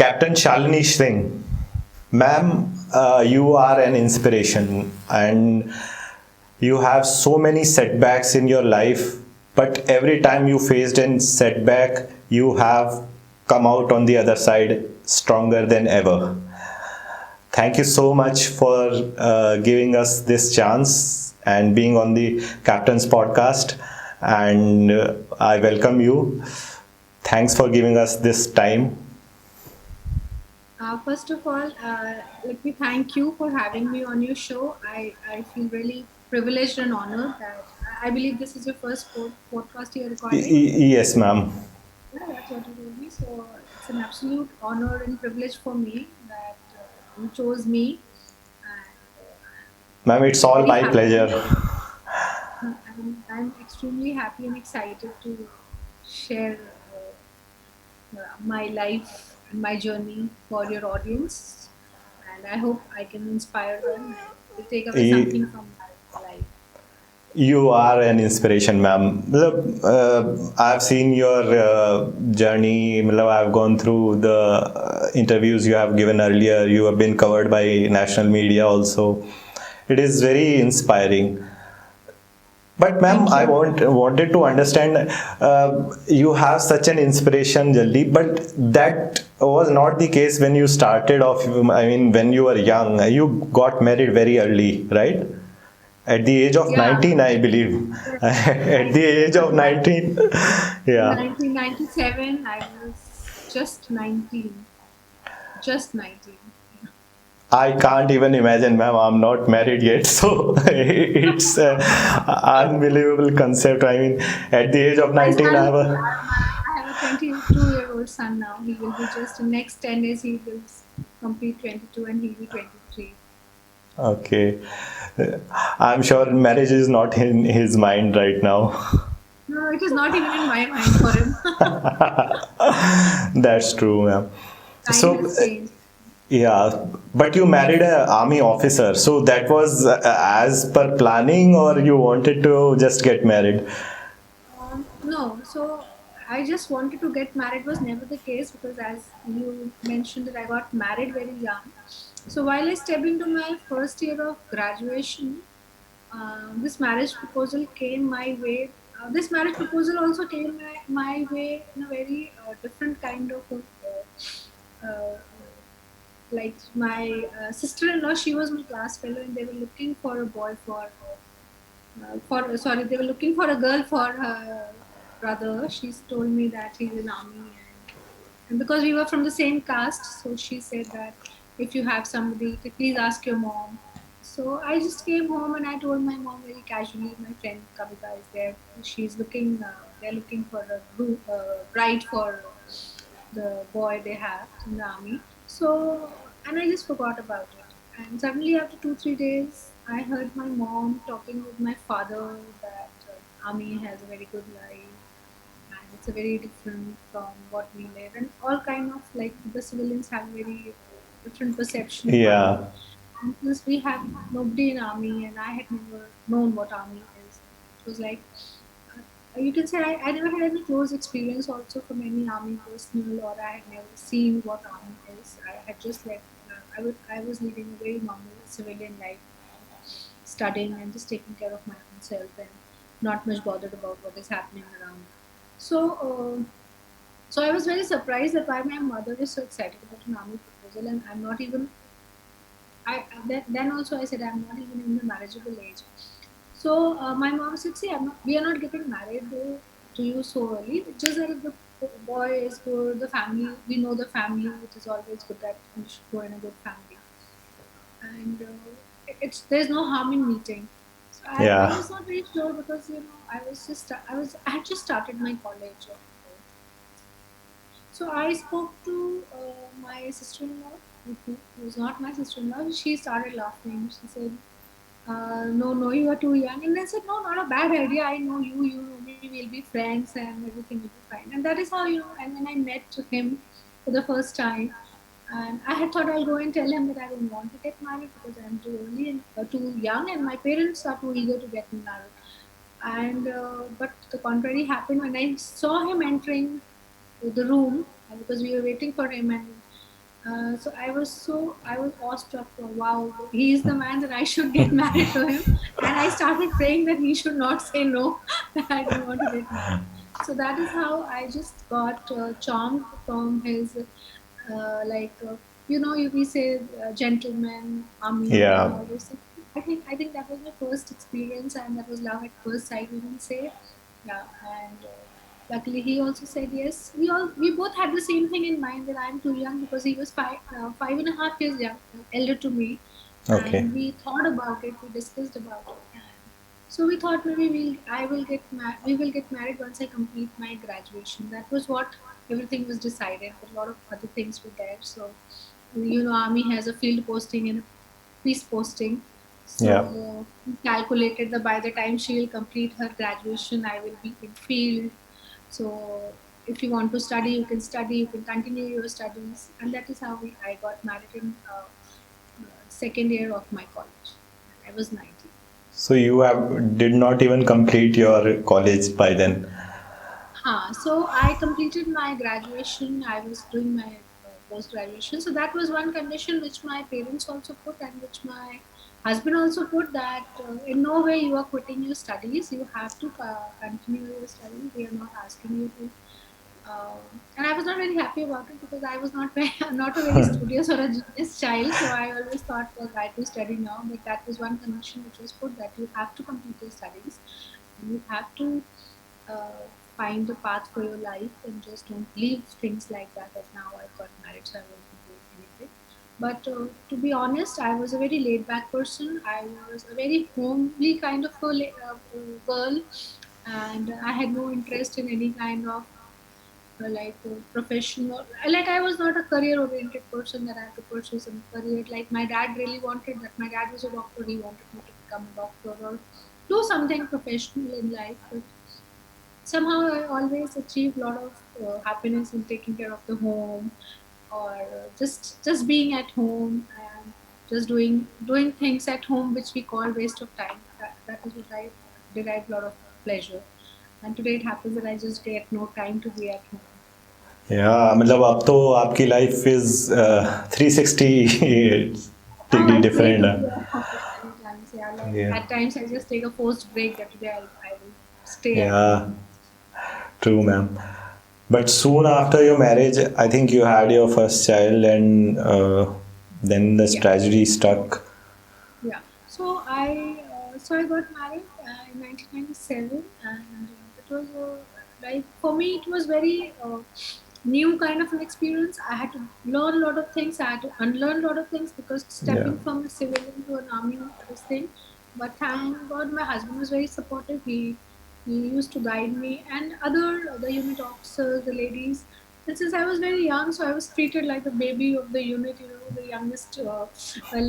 Captain Shalini Singh. Ma'am, you are an inspiration and you have so many setbacks in your life, but every time you faced a setback, you have come out on the other side stronger than ever. Thank you so much for giving us this chance and being on the Captain's podcast. And I welcome you. Thanks for giving us this time. First of all, let me thank you for having me on your show. I feel really privileged and honored that I believe this is your first podcast you're recording. Yes, ma'am. Yeah, that's what you told me. So it's an absolute honor and privilege for me that you chose me. And Ma'am, it's I'm all very my happy. pleasure. I'm extremely happy and excited to share my life and my journey for your audience. And I hope I can inspire them and will take away Y- something from my life. You are an inspiration, ma'am. I've seen your journey. I've gone through the interviews you have given earlier. You have been covered by national media also. It is very inspiring. But ma'am, Thank you. wanted to understand. You have such an inspiration, Jaldi, but that was not the case when you started off. I mean, when you were young, you got married very early, right? At the age of Yeah, 19, I believe. yes, At the age it of was like 19, in yeah. 1997. I was just 19. Just 19. I can't even imagine, ma'am. I'm not married yet, so it's an unbelievable concept. I mean, at the age of My 19, I son, have a. I have a 22-year-old son now. He will be just in next 10 days. He will complete 22 and he'll be 23. Okay. I'm sure marriage is not in his mind right now. No, it is not even in my mind for him. That's true, ma'am. Time So, has changed. yeah, but you married a army officer, so that was as per planning, or you wanted to just get married? No, so I just wanted to get married was never the case because as you mentioned that I got married very young. So while I stepped into my first year of graduation, this marriage proposal came my way. This marriage proposal also came my way in a very different kind of like my sister-in-law. She was my class fellow, and they were looking for a boy for sorry, they were looking for a girl for her brother. She's told me that he's in army, and because we were from the same caste, so she said that if you have somebody, to please ask your mom. So I just came home and I told my mom very casually, my friend Kavita is there. She's looking. They're looking for a bride for the boy they have in the army. So, and I just forgot about it. And suddenly, after 2 3 days, I heard my mom talking with my father that army has a very good life and it's a very different from what we live, and all kind of like the civilians have very different perception of army. Yeah, And since we have nobody in army, and I had never known what army is, it was like you can say I never had any close experience also from any army personnel, or I had never seen what army is. I had just like I was leading a very normal civilian life, studying and just taking care of my own self and not much bothered about what is happening around. So, so I was very surprised that why my mother is so excited about an army proposal, and I'm not even. Then also I said I'm not even in the marriageable age. So my mom said, "See, we are not getting married to you so early. It's just that if the boy is good, the family, we know the family. It is always good that you should go in a good family, and it's there's no harm in meeting." So I yeah. was not very sure because I had just started my college. So I spoke to my sister-in-law, who was not my sister-in-law. She started laughing. She said, "No, no, you are too young." And I said, "No, not a bad idea. I know you. You know me. We'll be friends, and everything will be fine." And that is how you know. And when I met him for the first time, and I had thought I'll go and tell him that I don't want to get married because I'm too early and too young, and my parents are too eager to get me married. And but the contrary happened when I saw him entering the room because we were waiting for him, and So I was awestruck. Wow, he is the man that I should get married to him. And I started praying that he should not say no, that I don't want to get married. So that is how I just got charmed from his, like, we say gentleman, army, and Yeah. all those things. I think that was my first experience, and that was love at first sight, we can say. Yeah, and luckily he also said yes. We both had the same thing in mind, that I'm too young, because he was 5.5 years young, elder to me, Okay. and we thought about it. We discussed about it, and so we thought maybe we will get married once I complete my graduation. That was what everything was decided. But a lot of other things were there. So army has a field posting and a peace posting. Yeah. So we calculated that by the time she will complete her graduation, I will be in field. So if you want to study, you can study. You can continue your studies, and that is how I got married in second year of my college. I was 19. So you have did not even complete your college by then. So I completed my graduation. I was doing my post graduation. So that was one condition which my parents also put, and which my husband also put, that in no way you are quitting your studies. You have to continue your studies. We are not asking you to. And I was not very happy about it, because I was not very, not a very studious or a genius child. So I always thought that I to study now. But that was one condition which was put, that you have to complete your studies, and you have to uh, find a path for your life, and just don't leave things like that. That now I got married, so I won't be doing anything. But to be honest, I was a very laid back person. I was a very homely kind of girl, and I had no interest in any kind of like professional. Like, I was not a career oriented person, that I have to pursue some career. Like, my dad really wanted that. My dad was a doctor. He wanted me to become a doctor or do something professional in life. But somehow I always achieve a lot of happiness in taking care of the home, or just being at home, and just doing things at home which we call waste of time. That is what I derive a lot of pleasure. And today it happens that I just get no time to be at home. या मतलब अब तो आपकी life is 360 degree It's great different to है. be at home at many times. Yeah, like Yeah. at times I just take a forced break, that today I will stay at Yeah, home. true, ma'am. But soon after your marriage, I think you had your first child, and then this Yeah. tragedy struck. Yeah. So I got married in 1997, and it was like, for me it was very new kind of an experience. I had to learn a lot of things. I had to unlearn a lot of things, because Yeah. stepping from a civilian to an army, this thing. But thank God, my husband was very supportive. He used to guide me, and other the unit officers, the ladies. And since I was very young, so I was treated like the baby of the unit, the youngest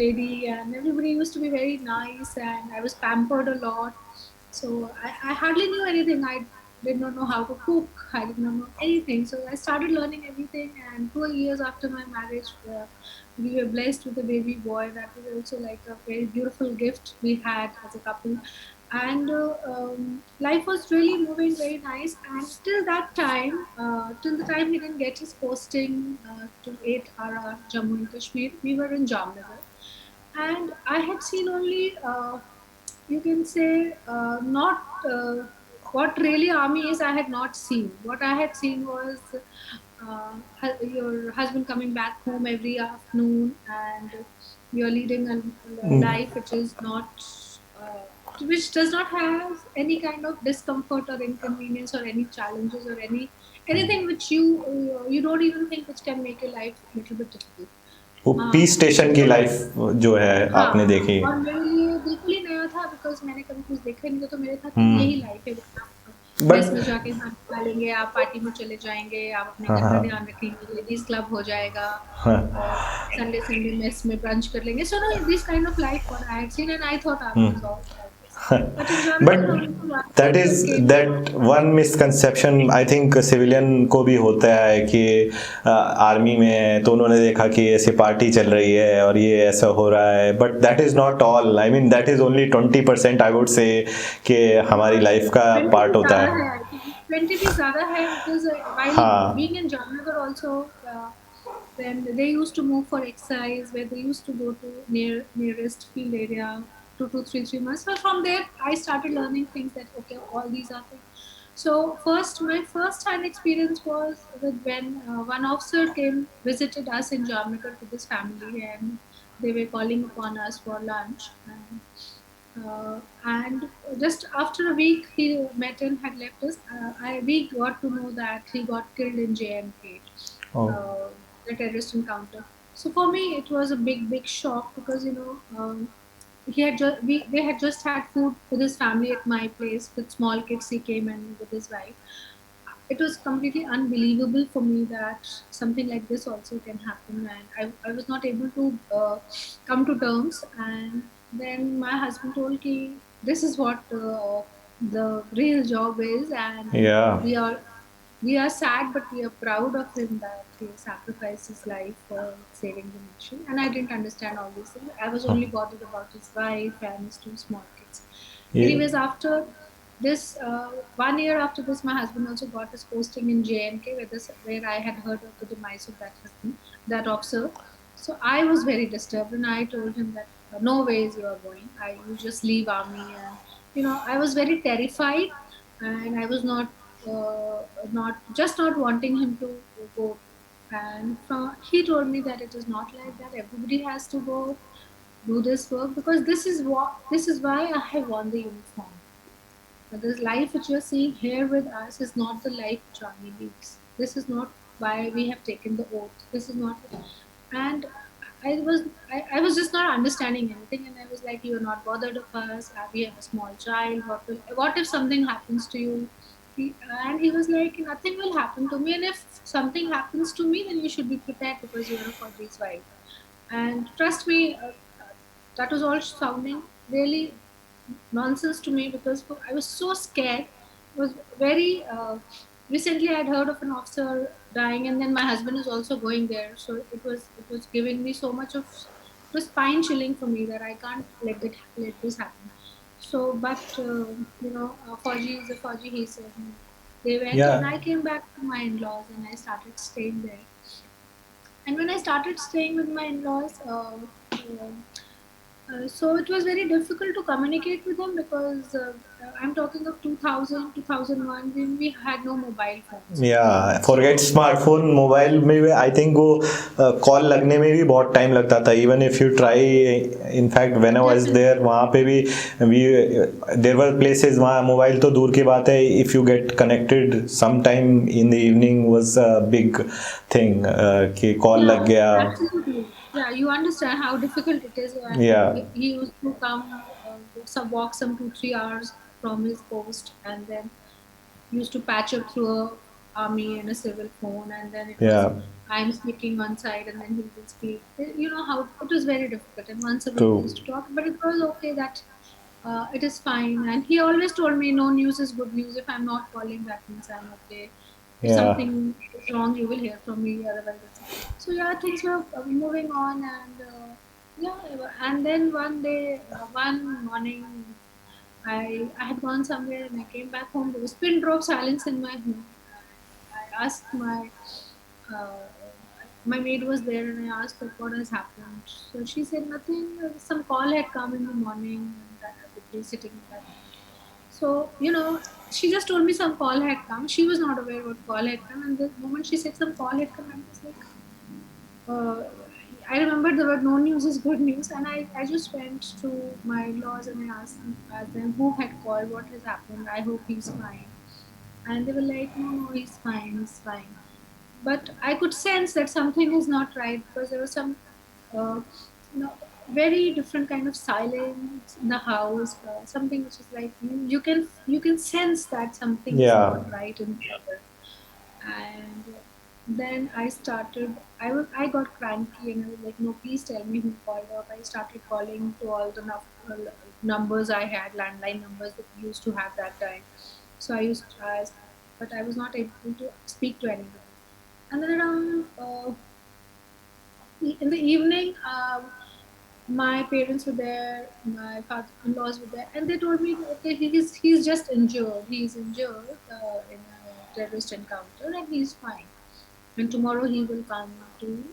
lady, and everybody used to be very nice, and I was pampered a lot. So I hardly knew anything. I did not know how to cook. I did not know anything. So I started learning everything. And 12 years after my marriage, we were blessed with a baby boy. That was also like a very beautiful gift we had as a couple. And life was really moving very nice. And till that time, till the time he didn't get his posting to 8 RR Jammu and Kashmir, we were in Jamnagar. And I had seen only, you can say, not what really army is. I had not seen. What I had seen was your husband coming back home every afternoon, and you're leading a Mm. life which is not, uh, which does not have any kind of discomfort or inconvenience or any challenges or anything which you don't even think which can make your life a little bit difficult. वो piece station की So life जो है हाँ, आपने देखी. और मेरे लिए बिल्कुल ही नया था, बिकॉज़ मैंने कभी कुछ देखा ही नहीं था, तो मेरे था कि हम्म. यही लाइफ है, बस आप मेस में बट जाके खाना खा लेंगे, आप पार्टी में चले जाएँगे, आप अपने हाँ घर का हाँ ध्यान रखेंगे, लेडीज़ क्लब हो जाएगा, हाँ. और संडे संडे मेस में ब्रंच कर लेंगे. So no, this kind of life what I had seen, and I thought army is all like this. But in but general only one that person is came to that one misconception I think civilian को भी होता है कि army में तो उन्होंने देखा कि ऐसी पार्टी चल रही है और ये ऐसा हो रहा है, but that is not all. I mean that is only 20% I would say कि हमारी लाइफ का 20 पार्ट भी होता ज़्यादा है. है, आई थिंक 20 भी ज़्यादा है, बिकॉज़ व्हाइल हाँ. Being in Jamnagar also, Then they used to move for exercise, where they used to go to nearest field area 2 to 3 months. So from there, I started learning things that okay, all these are things. So my first hand experience was with when one officer came visited us in Jamnagar with his family, and they were calling upon us for lunch. And just after a week, he met and had left us. We got to know that he got killed in JNK, Oh, uh, the terrorist encounter. So for me, it was a big shock because they had just had food with his family at my place with small kids. He came and with his wife. It was completely unbelievable for me that something like this also can happen, and I was not able to come to terms. And then my husband told me this is what the real job is, and yeah. we are we are sad, but we are proud of him that he sacrificed his life for saving the nation. And I didn't understand all these things. I was only bothered about his wife and his two small kids. Yeah. Anyways, after this, 1 year after this, my husband also got his posting in JNK, where I had heard of the demise of that officer. So I was very disturbed, and I told him that no ways you are going. You just leave army, and I was very terrified, and I was not wanting him to go. And he told me that it is not like that. Everybody has to go do this work because this is why I have worn the uniform. But this life which you're seeing here with us is not the life which army leads. This is not why we have taken the oath. This is not, and I was just not understanding anything, and I was like, "You're not bothered of us. We have a small child. What if something happens to you?" And he was like, "Nothing will happen to me, and if something happens to me, then you should be prepared because you're a Fauji's wife." And trust me, that was all sounding really nonsense to me because I was so scared. It was very recently I'd heard of an officer dying, and then my husband is also going there. So it was giving me so much of it was spine chilling for me that I can't let this happen. So, but Fauji is a Fauji. He said they went, and Yeah. I came back to my in-laws, and I started staying there. And when I started staying with my in-laws, so it was very difficult to communicate with him because I'm talking of 2000, 2001 when we had no mobile phones. या So forget smartphone mobile में भी I think वो call लगने में भी बहुत time लगता था even if you try in fact when I was definitely, there वहाँ पे भी वी देयर वर प्लेसेस वहाँ मोबाइल तो दूर की बात है if you get connected some time in the evening was a big thing कि कॉल लग yeah, गया absolutely. Yeah, you understand how difficult it is. And या he used to come, walk some 2 3 hours from his post, and then used to patch up through a army and a civil phone, and then it was या I'm speaking one side and then he will speak. You know how it was very difficult, and once a week true we used to talk, but it was okay that it is fine. And he always told me, no news is good news. If I'm not calling, that means I'm okay. If या something is wrong, you will hear from me. Otherwise, so yeah, things were moving on, and yeah, and then one day, one morning, I had gone somewhere and I came back home. There was pin drop silence in my home, and I asked uh, my maid was there, and I asked her what has happened. So she said nothing. Some call had come in the morning, and that I would be sitting in that room. So she just told me some call had come. She was not aware what call had come, and the moment she said some call had come, I was like, uh, I remember the word no news is good news, and I just went to my in-laws and I asked them who had called, what has happened. I hope he's fine, and they were like, no, he's fine, he's fine. But I could sense that something is not right because there was some, uh, you know, very different kind of silence in the house. Something which is like you can sense that something is या not right in the other. And then I got cranky and I was like, no, please tell me who called up. I started calling to all the numbers I had, landline numbers that we used to have that time. So I used to ask, but I was not able to speak to anybody. And then around in the evening, my parents were there, my father-in-laws were there, and they told me, okay, he's just injured. He's injured in a terrorist encounter, and he's fine. and tomorrow he will come to.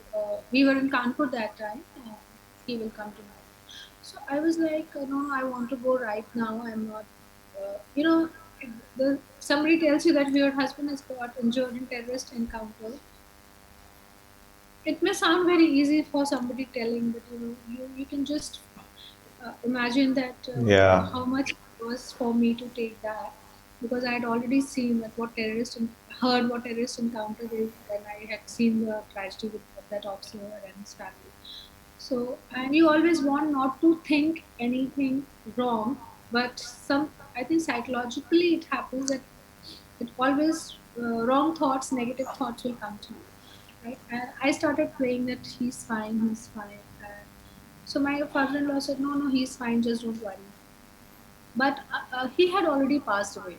We were in Kanpur that time, and he will come tomorrow. So I was like, no, no, I want to go right now. I'm not, you know, somebody tells you that your husband has got injured in terrorist encounter. It may sound very easy for somebody telling, but you can just imagine that Yeah, how much it was for me to take that, because I had already seen that what heard what terrorist encounter is, and I had seen the tragedy with that officer and his family. So, and you always want not to think anything wrong, but I think psychologically it happens that it always wrong thoughts, negative thoughts will come to you, right? And I started praying that he's fine, he's fine. And so my father-in-law said, no, no, he's fine, just don't worry. But he had already passed away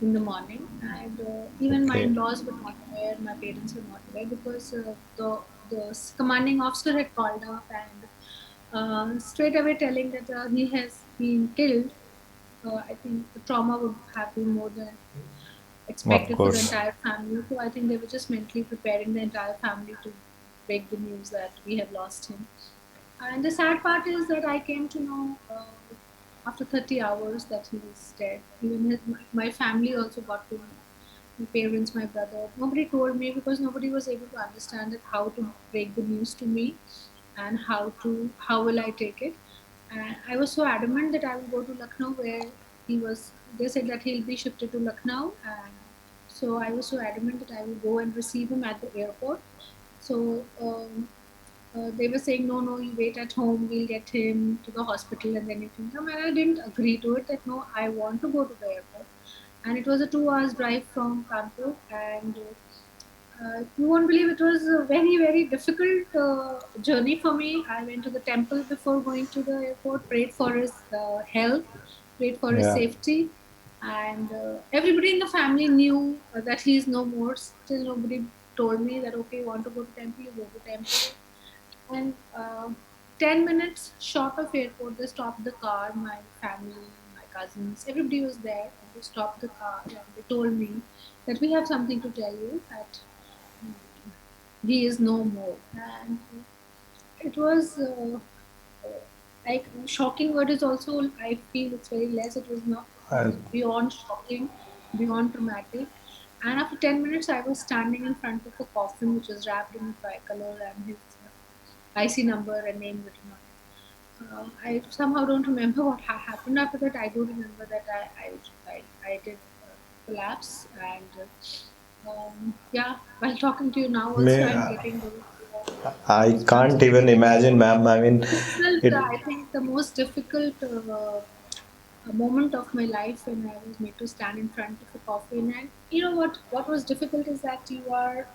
in the morning, and even my okay. in-laws were not aware, my parents were not aware, because the commanding officer had called up and straight away telling that he has been killed. I think the trauma would have been more than Of expected for the course. entire family. So I think they were just mentally preparing the entire family to break the news that we have lost him. And the sad part is that I came to know after 30 hours that he was dead. Even my family also got to know. My parents, my brother. Nobody told me because nobody was able to understand that how to break the news to me, and how will I take it. And I was so adamant that I will go to Lucknow, where he was. They said that he'll be shifted to Lucknow, and so I was so adamant that I will go and receive him at the airport. So they were saying, no, no, you wait at home, we'll get him to the hospital and then you can come. And I didn't agree to it, that no, I want to go to the airport. And it was a 2 hours drive from Kanpur. And you won't believe, it was a very, very difficult journey for me. I went to the temple before going to the airport, prayed for his health, prayed for his Yeah. safety. And everybody in the family knew that he is no more. Still, nobody told me that, okay, you want to go to temple, you go to temple. And 10 minutes short of airport, they stopped the car. My family, my cousins, everybody was there. And they stopped the car and they told me that we have something to tell you, that he is no more. And it was like shocking word is also, I feel it's very less. It was not, it I, was beyond shocking, beyond traumatic. And after 10 minutes, I was standing in front of a coffin which was wrapped in a tricolor and his IC number and name written on it. I somehow don't remember what happened after that. I do remember that I did collapse, and yeah, while talking to you now, also may, I'm getting those I goosebumps. can't even imagine, ma'am. I mean, Itself, it. I think the most difficult moment of my life, when I was made to stand in front of a coffin. And you know what was difficult is that you are.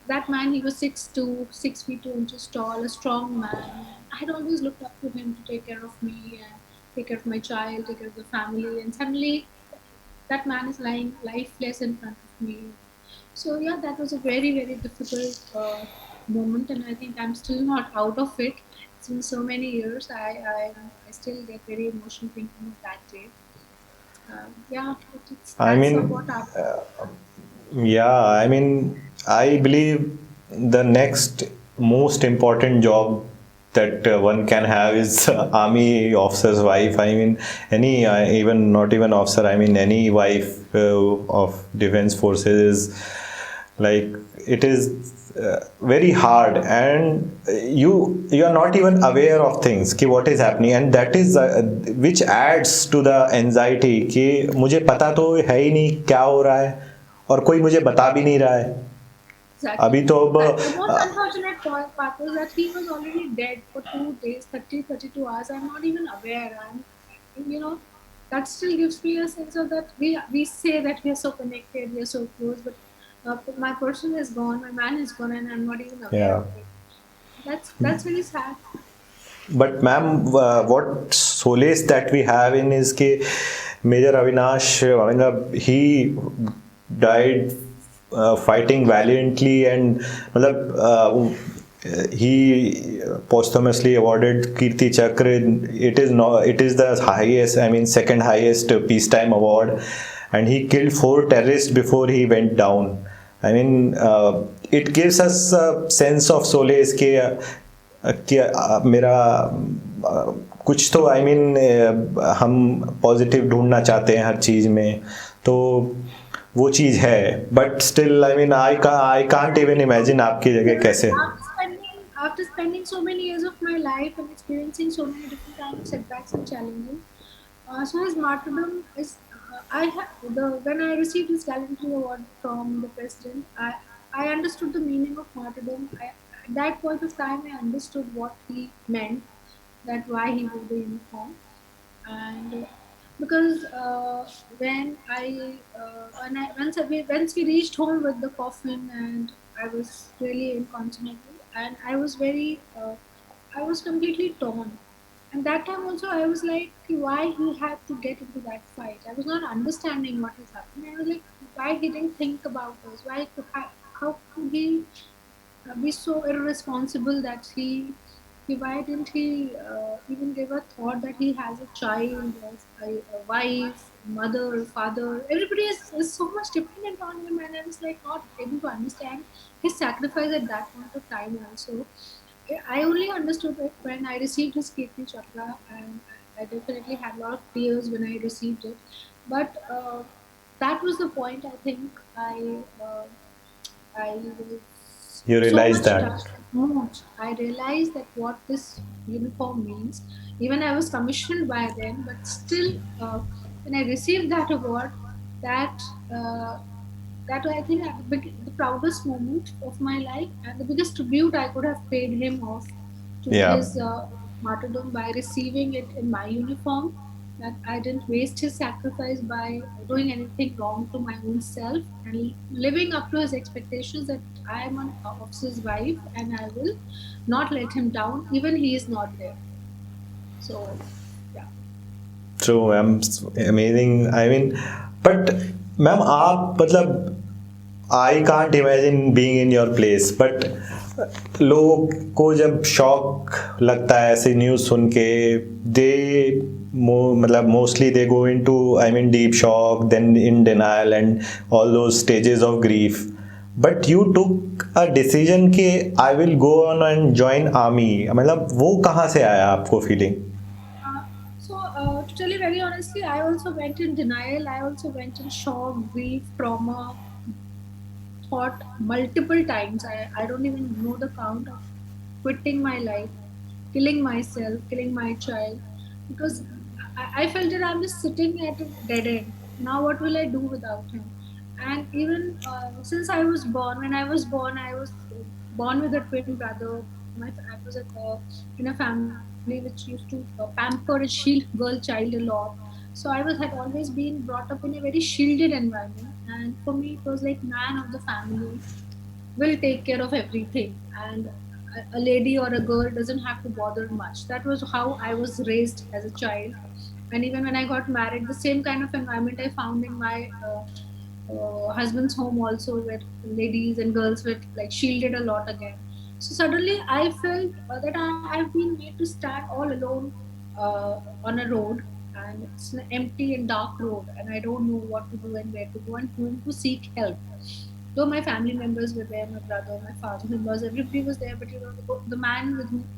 That man, he was 6'2", 6 feet 2 inches tall, a strong man. And I had always looked up to him to take care of me and take care of my child, take care of the family. And suddenly, that man is lying lifeless in front of me. So yeah, that was a very, very difficult moment, and I think I'm still not out of it. It's been so many years. I still get very emotional thinking of that day. Yeah, I that's mean, what happened. yeah. I mean, I believe the next most important job that one can have is army officer's wife. I mean, any even not even officer. I mean, any wife of defense forces is like it is very hard, and you are not even aware of things कि what is happening, and that is which adds to the anxiety कि मुझे पता तो है ही नहीं क्या हो रहा है और कोई मुझे बता भी नहीं रहा है Exactly. अभी तो अब The most unfortunate part was that he was already dead for 2 days, 32 hours. I'm not even aware. That still gives me a sense of that we say that we are so connected, we are so close, but my person is gone, my man is gone, and I'm not even aware yeah. of it. That's very sad. But ma'am, what solace that we have in is कि Major Avinash, he died fighting valiantly, and he posthumously awarded Kirti Chakra. It is the highest, I mean, second highest peacetime award, and he killed 4 terrorists before he went down. I mean, it gives us a sense of solace कि मेरा कुछ तो I mean हम positive ढूंढना चाहते हैं हर चीज़ में, तो वो चीज़ है, but still I mean I can't even imagine आपकी जगह कैसे. After spending so many years of my life and experiencing so many different kinds of setbacks and challenges, so his martyrdom is I have the when I received his gallantry award from the president, I understood the meaning of martyrdom. At that point of time, I understood what he meant, that why he wore the uniform, and because once we reached home with the coffin, and I was really inconsolable, and I was completely torn. And that time also, I was like, why he had to get into that fight? I was not understanding what is happening. I was like, why he didn't think about us? How could he be so irresponsible that he why didn't he even give a thought that he has a child, a wife, mother, father? Everybody is so much dependent on him, and I was like not able to understand his sacrifice at that point of time. Also, I only understood it when I received his Kirti Chakra, and I definitely had a lot of tears when I received it. But that was the point. I think I was You so realize much that. touched and moved. I realized that what this uniform means. Even I was commissioned by them, but still, when I received that award, that uh, that I think the proudest moment of my life and the biggest tribute I could have paid him off to Yeah. his martyrdom by receiving it in my uniform. That I didn't waste his sacrifice by doing anything wrong to my own self, and living up to his expectations that I am an officer's wife and I will not let him down, even he is not there. So, yeah. True ma'am, amazing. I mean, but ma'am आप मतलब I can't imagine being in your place, but लोगों को जब shock लगता है ऐसी news सुन के, they मतलब mostly they go into I mean deep shock, then in denial and all those stages of grief. But you took a decision कि I will go on and join army. मतलब वो कहाँ से आया आपको feeling? To tell you very honestly, I also went in denial. I also went in shock, grief, trauma, thought multiple times. I don't even know the count of quitting my life, killing myself, killing my child, because I felt that I'm just sitting at a dead end. Now, what will I do without him? And even since I was born, when I was born, I was born with a twin brother. I was in a family which used to pamper and shield girl child a lot. So had always been brought up in a very shielded environment, and for me, it was like man of the family will take care of everything, and a lady or a girl doesn't have to bother much. That was how I was raised as a child, and even when I got married, the same kind of environment I found in my husband's home also, where ladies and girls were like shielded a lot again. So suddenly I felt that I've been made to stand all alone on a road, and it's an empty and dark road, and I don't know what to do and where to go and whom to seek help. Though my family members were there, my brother, my father-in-laws, everybody was there, but the man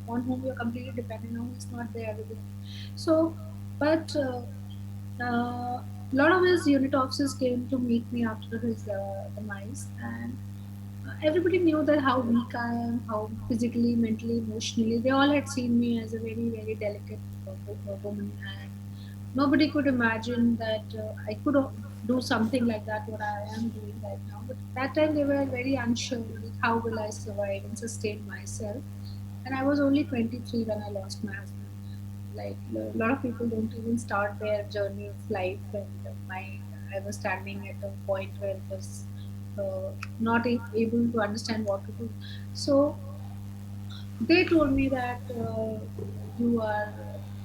on whom you're completely dependent on is not there with you. So, but a lot of his unit officers came to meet me after his demise, and everybody knew that how weak I am, how physically, mentally, emotionally. They all had seen me as a very, very delicate woman, and nobody could imagine that I could do something like that, what I am doing right now. But that time they were very unsure that how will I survive and sustain myself. And I was only 23 when I lost my husband. Like a lot of people don't even start their journey of life, and I was standing at a point where it was not able to understand what to do. So they told me that you are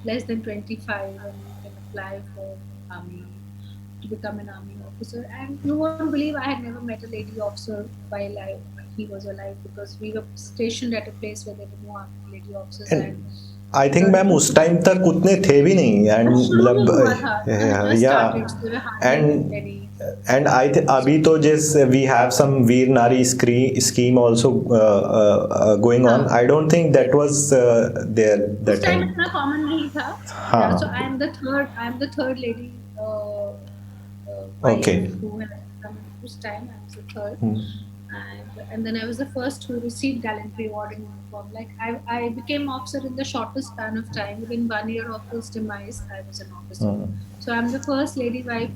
less than 25 and you can apply for army to become an army officer. And you won't believe I had never met a lady officer while he was alive, because we were stationed at a place where there were no lady officers. And And I think The ma'am उस time तक उतने थे भी नहीं and शुरू में मतलब हुआ था, and just या started, so there were hardly and any. And अभी तो जिस वी हैव सम वीर नारी स्कीम आल्सो गोइंग ऑन हाँ, I don't think that was there उस दैट टाइम टाइम इतना कॉमन नहीं था. Yeah, so हाँ I am the third lady okay wife who has come in. This time I was the third, and then I was the first who received gallantry award in uniform. Like I became officer in the shortest span of time. Within 1 year of his demise, I was an officer. So I'm the first lady wife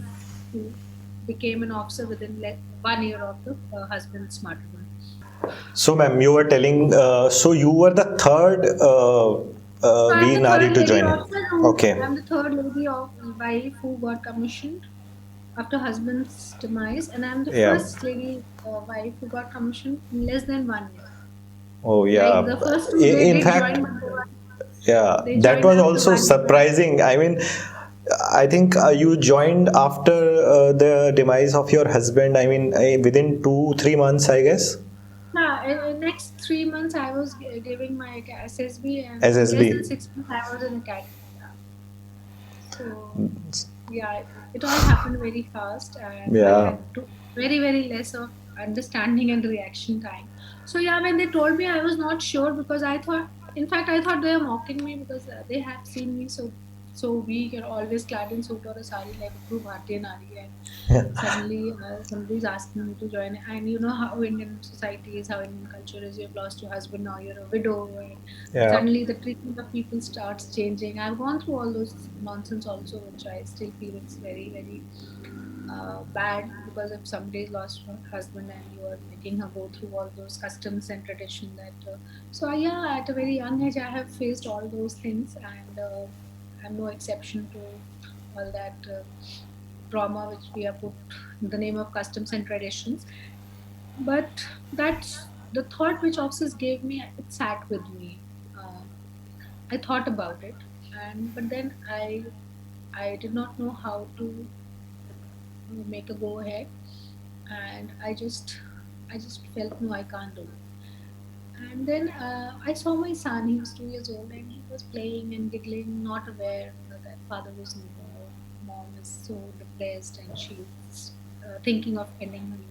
who became an officer within 1 year of the husband's martyrdom. So, ma'am, you were telling, so you were the third So I'm Veer the Nari third to lady join. officer who Okay. I'm the third lady of wife who got commissioned after husband's demise, and I'm the Yeah. first lady wife who got commissioned in less than 1 year. Oh, Like yeah. the first two, they In did fact, join, but yeah, they that joined was after also 1 year. surprising. I mean, I think you joined after the demise of your husband. I mean, within 2, 3 months, I guess. Yeah, in next 3 months I was giving my SSB, and in less than SSB. 6 months I was in academy. Yeah. So yeah, it all happened very fast, and I Yeah. had to very less of understanding and reaction time. So yeah, when they told me, I was not sure because I thought, in fact, I thought they were mocking me because they have seen me so weak and always clad in suit or a sari like a true Bharatiya Nari, and suddenly somebody's asking me to join. And you know how Indian society is, how Indian culture is. You've lost your husband, now you're a widow, and Yeah. suddenly the treatment of people starts changing. I've gone through all those nonsense also, which I still feel it's very bad, because if somebody's lost her husband and you are making her go through all those customs and tradition that so yeah, at a very young age I have faced all those things, and I'm no exception to all that trauma which we have put in the name of customs and traditions. But that's the thought which officers gave me, it sat with me. uh, I thought about it, and but then I did not know how to make a go ahead, and I just felt no, I can't do it. And then I saw my son. He was 2 years old, and he was playing and giggling, not aware that father was no more. Mom is so depressed, and she's thinking of ending her life.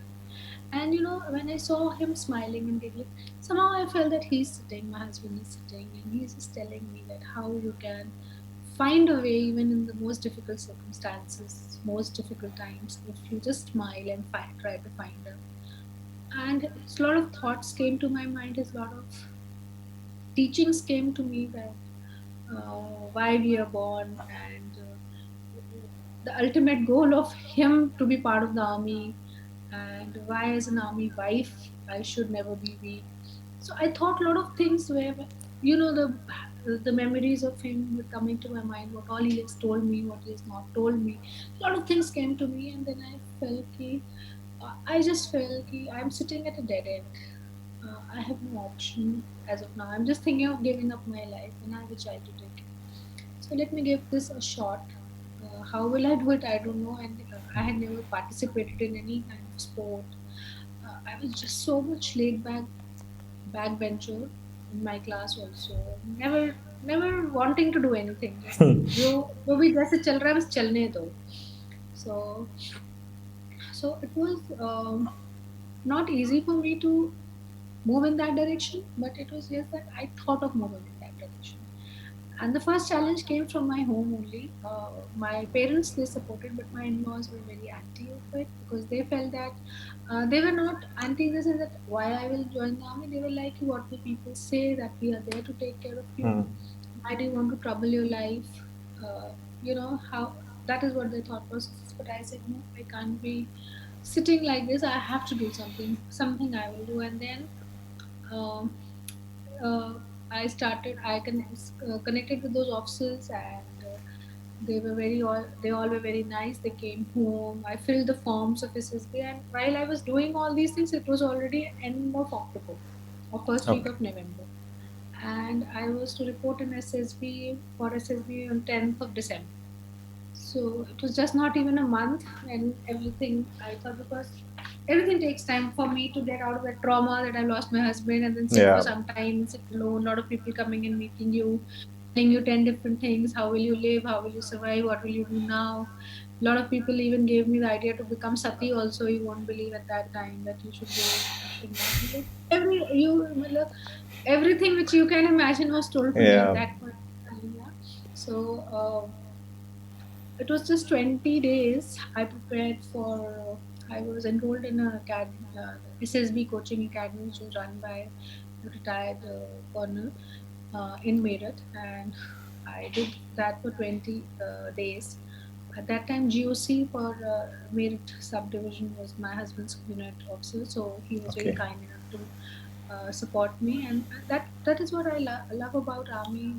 And you know, when I saw him smiling and giggling, somehow I felt that he's sitting, my husband is sitting, and he's just telling me that how you can find a way even in the most difficult circumstances, most difficult times, if you just smile and try to find a. And a lot of thoughts came to my mind, a lot of teachings came to me, that why we are born, and the ultimate goal of him to be part of the army, and why as an army wife I should never be weak. So I thought a lot of things where, you know, the memories of him were coming to my mind, what all he has told me, what he has not told me. A lot of things came to me, and then I just felt ki I'm sitting at a dead end. I have no option as of now. I'm just thinking of giving up my life, and I have a child to take care. So let me give this a shot. How will I do it? I don't know. And I had never participated in any kind of sport. I was just so much laid backbencher in my class also. Never wanting to do anything. Just जो भी जैसे चल रहा है बस चलने दो. So it was not easy for me to move in that direction, but it was just that I thought of moving in that direction. And the first challenge came from my home only. My parents, they supported, but my in-laws were very anti of it, because they felt that they were not anti in the sense that why I will join the army. They were like, what will people say, that we are there to take care of you? Why do you want to trouble your life? You know how, that is what their thought process. But I said no, I can't be sitting like this. I have to do something. Something I will do. And then um, uh, I started. Connected with those officers, and they all were very nice. They came home. I filled the forms of SSB, and while I was doing all these things, it was already end of October, or first week Okay. of November, and I was to report in SSB on 10th of December. So it was just not even a month, and everything I thought, because everything takes time for me to get out of that trauma that I lost my husband, and then sit for Yeah. some time, sit alone, a lot of people coming and meeting you. telling you 10 different things. How will you live? How will you survive? What will you do now? A lot of people even gave me the idea to become sati also. You won't believe at that time that you should go, you should not. Like, matlab, everything which you can imagine was told to me at Yeah. that point of time. Yeah. So it was just 20 days. I prepared for. I was enrolled in a SSB coaching academy, which was run by a retired colonel in Meerut, and I did that for 20 days. At that time, GOC for Meerut subdivision was my husband's unit officer, so he was very Okay. kind enough to support me, and that is what I love about army.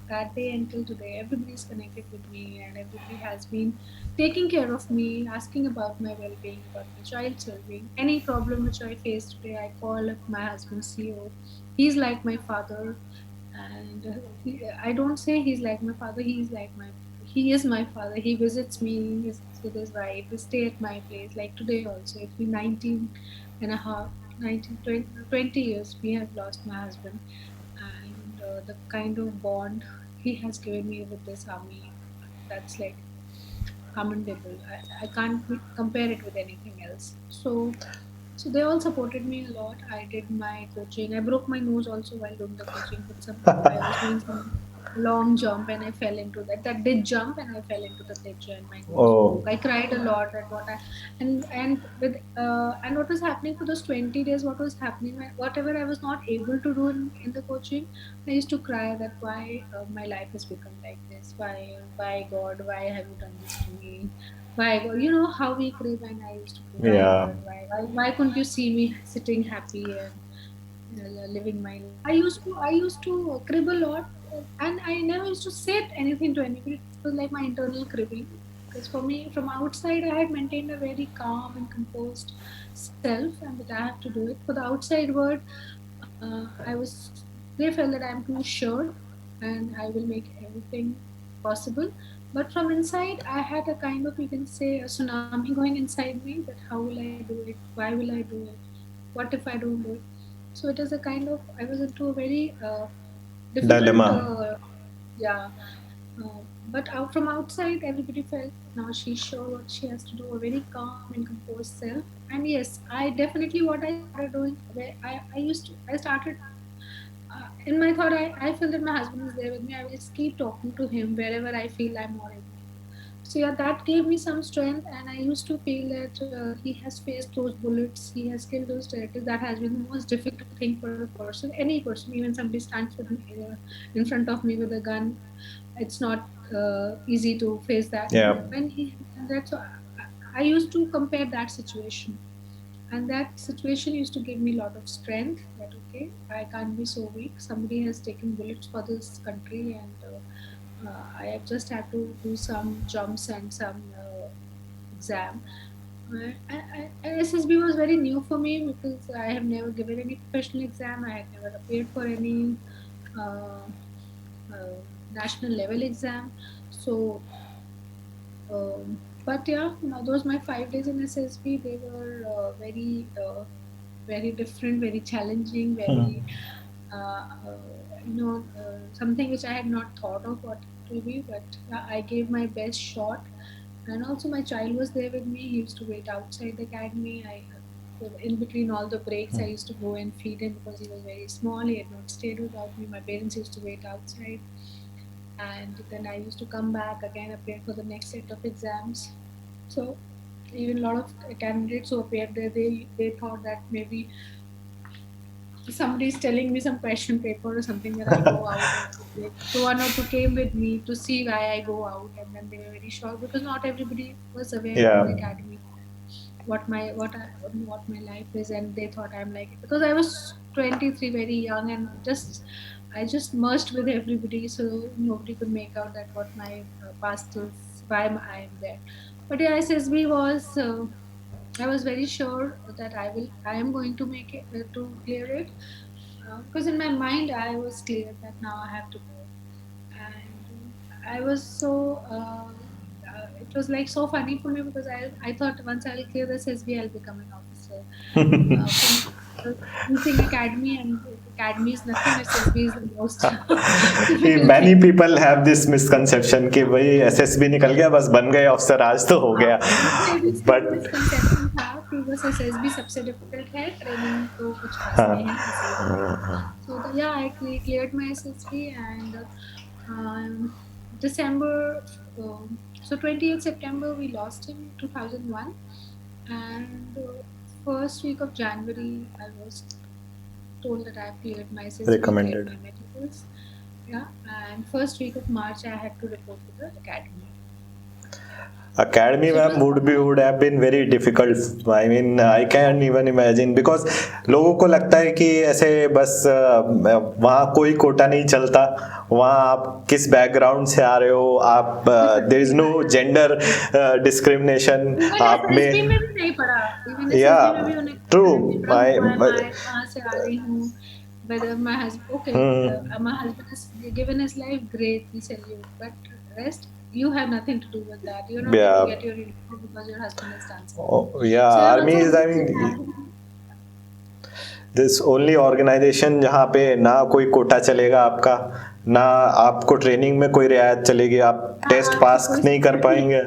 That day until today, everybody is connected with me, and everybody has been taking care of me, asking about my well-being, about my child's well-being. Any problem which I face today, I call up my husband CEO. He's like my father, and I don't say he's like my father. He is my father. He visits me with his wife. We stay at my place. Like today also, it's been 19 and a half, 19, 20 years we have lost my husband, and the kind of bond he has given me with this army, that's like commendable. I can't compare it with anything else. So they all supported me a lot. I did my coaching. I broke my nose also while doing the coaching. But I was doing some long jump and I fell into that. That did jump and I fell into the ditch and my nose Oh. broke. I cried a lot at what I and what was happening for those 20 days. What was happening? Whatever I was not able to do in the coaching, I used to cry that why my life has become like this. Why God? Why have you done this to me? Why, you know how we crave, and I used to pray, why Yeah. God, why couldn't you see me sitting happy and living my life? I used to crib a lot, and I never used to say anything to anybody. It was like my internal cribbing. Because for me, from outside, I had maintained a very calm and composed self, and that I have to do it. For the outside world, they felt that I'm too sure and I will make everything possible. But from inside, I had a kind of, you can say, a tsunami going inside me that how will I do it? Why will I do it? What if I don't do it? So it is a kind of, I was into a very difficult, Dilemma. yeah. But out from outside, everybody felt now she's sure what she has to do, a very calm and composed self. And yes, I definitely what I started doing, I started in my thought, I feel that my husband is there with me. I will just keep talking to him wherever I feel I'm not able to. So yeah, that gave me some strength, and I used to feel that he has faced those bullets, he has killed those terrorists. That has been the most difficult thing for a person, any person, even somebody stands with me, in front of me with a gun. It's not easy to face that. Yeah. But when he has done that, so I used to compare that situation, and that situation used to give me a lot of strength that okay, I can't be so weak. Somebody has taken bullets for this country, and I have just had to do some jumps and some exam. SSB was very new for me because I have never given any professional exam. I had never appeared for any uh, national level exam. So but yeah, no, those my 5 days in SSB. They were very different, very challenging, very something which I had not thought of what it will be. But I gave my best shot, and also my child was there with me. He used to wait outside the academy. In between all the breaks, I used to go and feed him because he was very small. He had not stayed without me. My parents used to wait outside, and then I used to come back again, appear for the next set of exams. So even a lot of candidates who appeared there, they thought that maybe somebody is telling me some question paper or something that I go out and like, so one or two came with me to see why I go out, and then they were very shocked because not everybody was aware of the Yeah. academy, what my life is, and they thought I'm like because I was 23, very young, and I just merged with everybody, so nobody could make out that what my past is, why I am there. But yeah, SSB was. I was very sure that I am going to make it to clear it because in my mind I was clear that now I have to go, and I was so. It was like so funny for me because I thought once I'll clear this SB, I'll become an officer from teaching academy, and academy is nothing, SSB is the most difficult Many thing. people have this misconception कि भाई SSB निकल गया बस बन गए अफसर आज तो हो हाँ, गया मुझे इसका बट मिसकंसेप्शन था कि बस एसएसबी सबसे डिफिकल्ट है, ट्रेनिंग तो कुछ खास नहीं है, ऐसे ही था। So yeah, I cleared my SSB and December, so 20th September we lost him 2001, and first week of January I was told that I have cleared my SSB, cleared recommended my medicals. Yeah, and first week of March I had to report to the academy. academy So it में was would have been very difficult. I mean I can't even imagine because लोगों को लगता है कि ऐसे बस वहाँ कोई कोटा नहीं चलता, वहाँ आप किस बैकग्राउंड से आ रहे हो, आप there is no gender discrimination even आप एसएसबी में में भी नहीं पढ़ा, इवन या एसएसबी में भी उन्हें ट्रू नहीं पढ़ा माय who am I, कहाँ से आ रही हूँ, whether my husband, okay, my husband has given his life, great, we salute, but rest you have nothing to do with that. You're not going to या get your uniform because your husband has done something. या So yeah, army so is I this mean happened. This only organisation जहाँ पे ना कोई कोटा चलेगा आपका, ना आपको ट्रेनिंग में कोई रियायत चलेगी, आप टेस्ट आपसे पास कोई नहीं कर सिंपैथी, पाएंगे।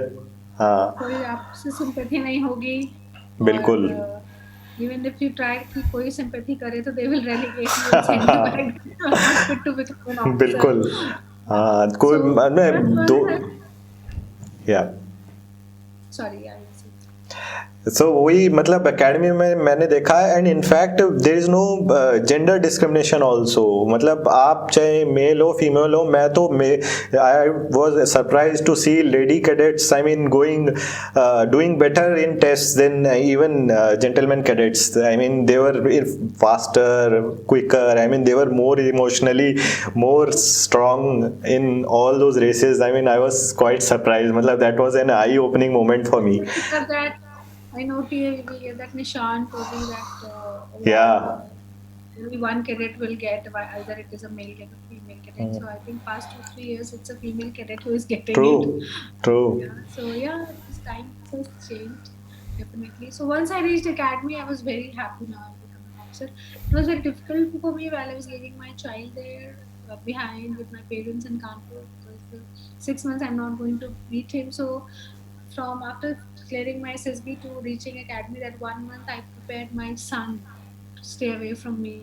हाँ कोई आपसे सिंपैथी नहीं होगी, बिल्कुल और even if you try कि कोई sympathy करे तो they will relegate you and send you back. You are not fit to become an officer. बिल्कुल हाँ कोई So but मैं दो once I, या sorry, I was सो वही मतलब एकेडमी में मैंने देखा है and in fact there is no gender discrimination also, मतलब आप चाहे मेल हो फीमेल हो, मैं तो I was surprise to see lady cadets, I mean going doing better in test than even gentlemen cadets. I mean they were faster, quicker, I mean they were more emotionally more strong in all those races. I mean I was quite surprised, मतलब that was an eye opening moment for me. after that I know TAV that Nishan told me that Yeah. only one cadet will get, either it is a male cadet or female cadet. So I think past 2-3 years it's a female cadet who is getting it. True, true. Yeah. So yeah, this time has changed definitely. So once I reached academy, I was very happy now I've become an officer. It was very difficult for me while I was leaving my child there behind with my parents in Kanpur, because the 6 months I'm not going to meet him. So from after clearing my SSB to reaching academy, that 1 month I prepared my son to stay away from me.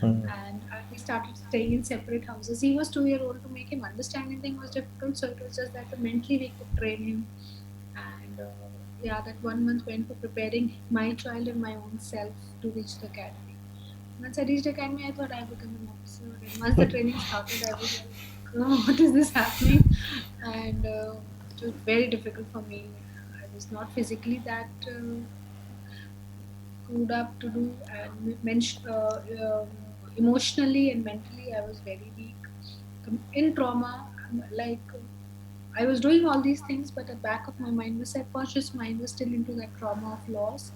And we started staying in separate houses. He was 2 year old. To make him understand anything was difficult, so it was just that mentally we could train him. And yeah, that 1 month went for preparing my child and my own self to reach the academy. Once I reached academy, I thought I would become an officer. And once the training started, I was like, oh, what is this happening? And it was very difficult for me. I was not physically that good up to do, and emotionally and mentally I was very weak. In trauma, like I was doing all these things, but at the back of my mind, my subconscious mind was still into that trauma of loss.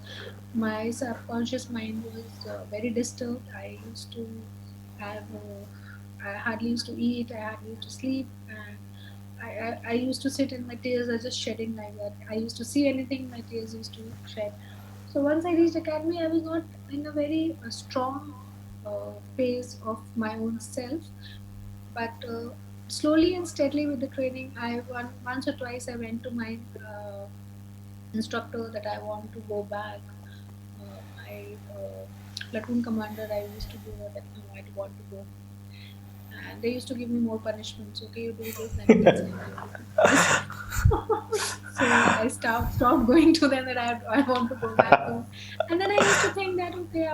My subconscious mind was very disturbed. I used to have, I hardly used to eat, I hardly used to sleep, and I used to sit in my tears, I just shedding like that. I used to see anything, my tears used to shed. So once I reached academy, I was not in a very strong phase of my own self, but slowly and steadily with the training, once or twice I went to my instructor that I want to go back. My platoon commander, I used to do that. No, I want to go. And they used to give me more punishments. Okay, you do this, then we can send you. So I stopped going to them that I want to go back home. And then I used to think that okay,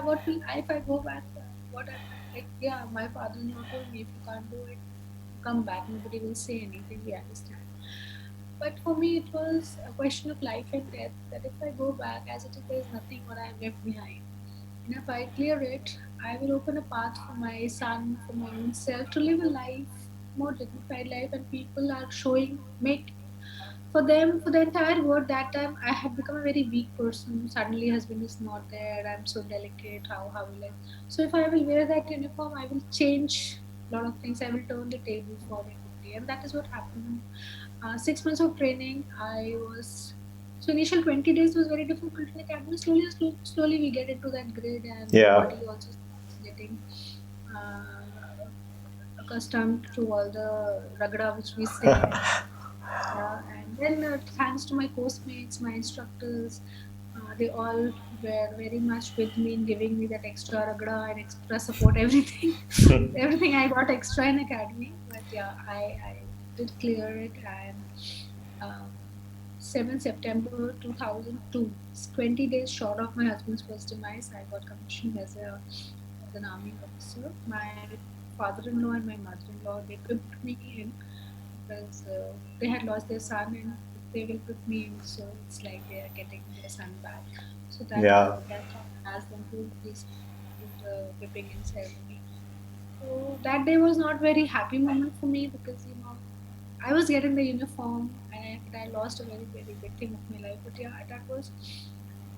if I go back, what like yeah, my father-in-law told me if you can't do it, come back. Nobody will say anything. We understand. But for me, it was a question of life and death. That if I go back, as it is, there is nothing what I have left behind. And if I clear it, I will open a path for my son, for my own self, to live a life, more dignified life, and people are showing, make for them, for the entire world. That time I had become a very weak person. Suddenly husband is not there, I'm so delicate, how will I? So if I will wear that uniform, I will change a lot of things, I will turn the table for everybody. And that is what happened. 6 months of training, I was, so initial 20 days was very difficult in the academy. Slowly we get into that grade, and the Yeah. body also starts getting accustomed to all the ragda which we say. And then thanks to my postmates, my instructors, they all were very much with me in giving me that extra ragda and extra support, everything. Everything I got extra in academy. But yeah, I did clear it. And um, 7 September 2002, 20 days short of my husband's first demise, I got commissioned as an army officer. My father-in-law and my mother-in-law, they pipped me in because they had lost their son, and if they will put me in, so it's like they are getting their son back. So Yeah. that asked them to please do the whipping in ceremony. So that day was not very happy moment for me because I was getting the uniform and I lost a very big thing of my life. But yeah, that was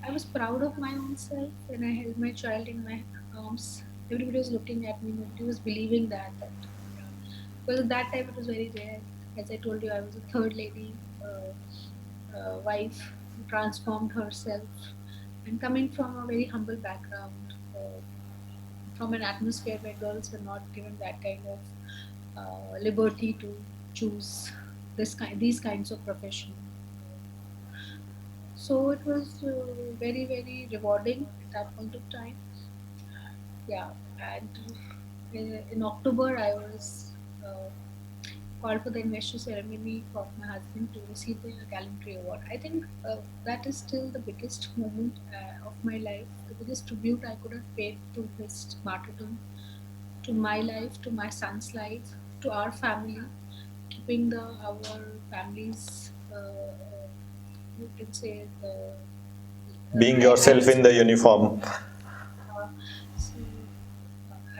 I was proud of my own self when I held my child in my arms. Everybody was looking at me. Nobody was believing that yeah. Because at that time it was very rare. As I told you, I was a third lady wife who transformed herself, and coming from a very humble background, from an atmosphere where girls were not given that kind of liberty to choose these kinds of profession. So it was very rewarding at that point of time. Yeah, and in October I was called for the investor ceremony for my husband to receive the gallantry award. I think that is still the biggest moment of my life, the biggest tribute I could have paid to his martyrdom, to my life, to my son's life, to our family, keeping the our families. You can say the Being I yourself in used to the uniform. so